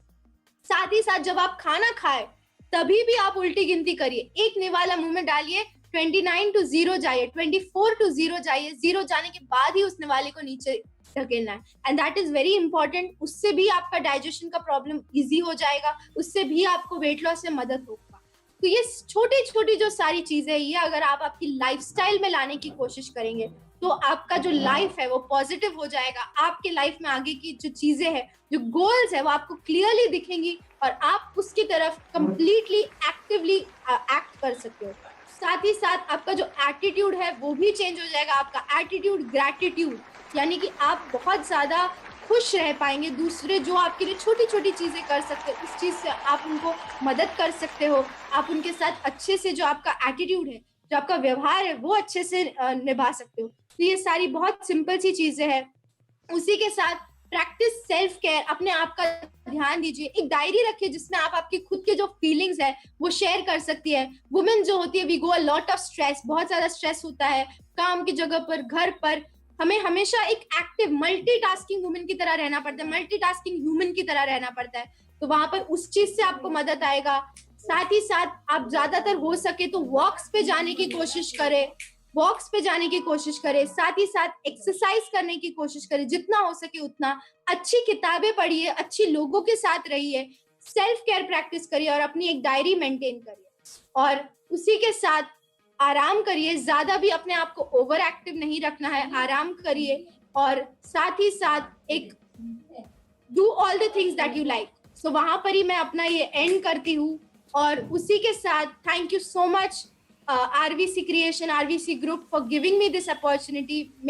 साथ ही साथ जब आप खाना खाए तभी भी आप उल्टी गिनती करिए. एक निवाला मुंह में डालिए, 29 to 0 जाइए, 24 to 0 जाइए. 0 जाने के बाद ही उस निवाले को नीचे ढकेलना है. And that is very important. उससे भी आपका डाइजेशन का प्रॉब्लम इजी हो जाएगा, उससे भी आपको वेट लॉस में मदद होगा. तो ये छोटी छोटी जो सारी चीजें ये अगर आप आपकी लाइफस्टाइल में लाने की कोशिश करेंगे तो आपका जो लाइफ है वो पॉजिटिव हो जाएगा। आपके लाइफ में आगे की जो चीजें हैं, जो गोल्स है, वो आपको क्लियरली दिखेंगी और आप उसकी तरफ कंप्लीटली एक्टिवली एक्ट कर सकते हो। साथ ही साथ आपका जो एटीट्यूड है वो भी चेंज हो जाएगा। आपका एटीट्यूड ग्रैटिट्यूड, यानी कि आप बहुत ज्यादा खुश रह पाएंगे। दूसरे जो आपके लिए छोटी छोटी चीजें कर सकते हैं, उस चीज से आप उनको मदद कर सकते हो। आप उनके साथ अच्छे से, जो आपका एटीट्यूड है, जो आपका व्यवहार है, वो अच्छे से निभा सकते हो। तो ये सारी बहुत सिंपल सी चीजें हैं। उसी के साथ प्रैक्टिस सेल्फ केयर, अपने आप का ध्यान दीजिए। एक डायरी रखिए जिसमें आप आपकी खुद के जो फीलिंग्स है वो शेयर कर सकती है। वुमेन जो होती है, we go a lot of stress, बहुत ज्यादा स्ट्रेस होता है काम की जगह पर, घर पर। हमें हमेशा एक एक्टिव मल्टीटास्किंग वुमेन की तरह रहना पड़ता है, मल्टीटास्किंग ह्यूमन की तरह रहना पड़ता है। तो वहां पर उस चीज से आपको मदद आएगा। साथ ही साथ आप ज्यादातर हो सके तो वॉक्स पे जाने की कोशिश करें, वॉक्स पे जाने की कोशिश करें। साथ ही साथ एक्सरसाइज करने की कोशिश करें, जितना हो सके उतना। अच्छी किताबें पढ़िए, अच्छी लोगों के साथ रहिए, सेल्फ केयर प्रैक्टिस करिए और अपनी एक डायरी मेंटेन करिए। और उसी के साथ आराम करिए, ज्यादा भी अपने आप को ओवर एक्टिव नहीं रखना है, आराम करिए। और साथ ही साथ एक do all the things that you like. So वहां पर ही मैं अपना ये एंड करती हूँ। और उसी के साथ thank you so much RVC Creation, RVC Group for giving me this opportunity.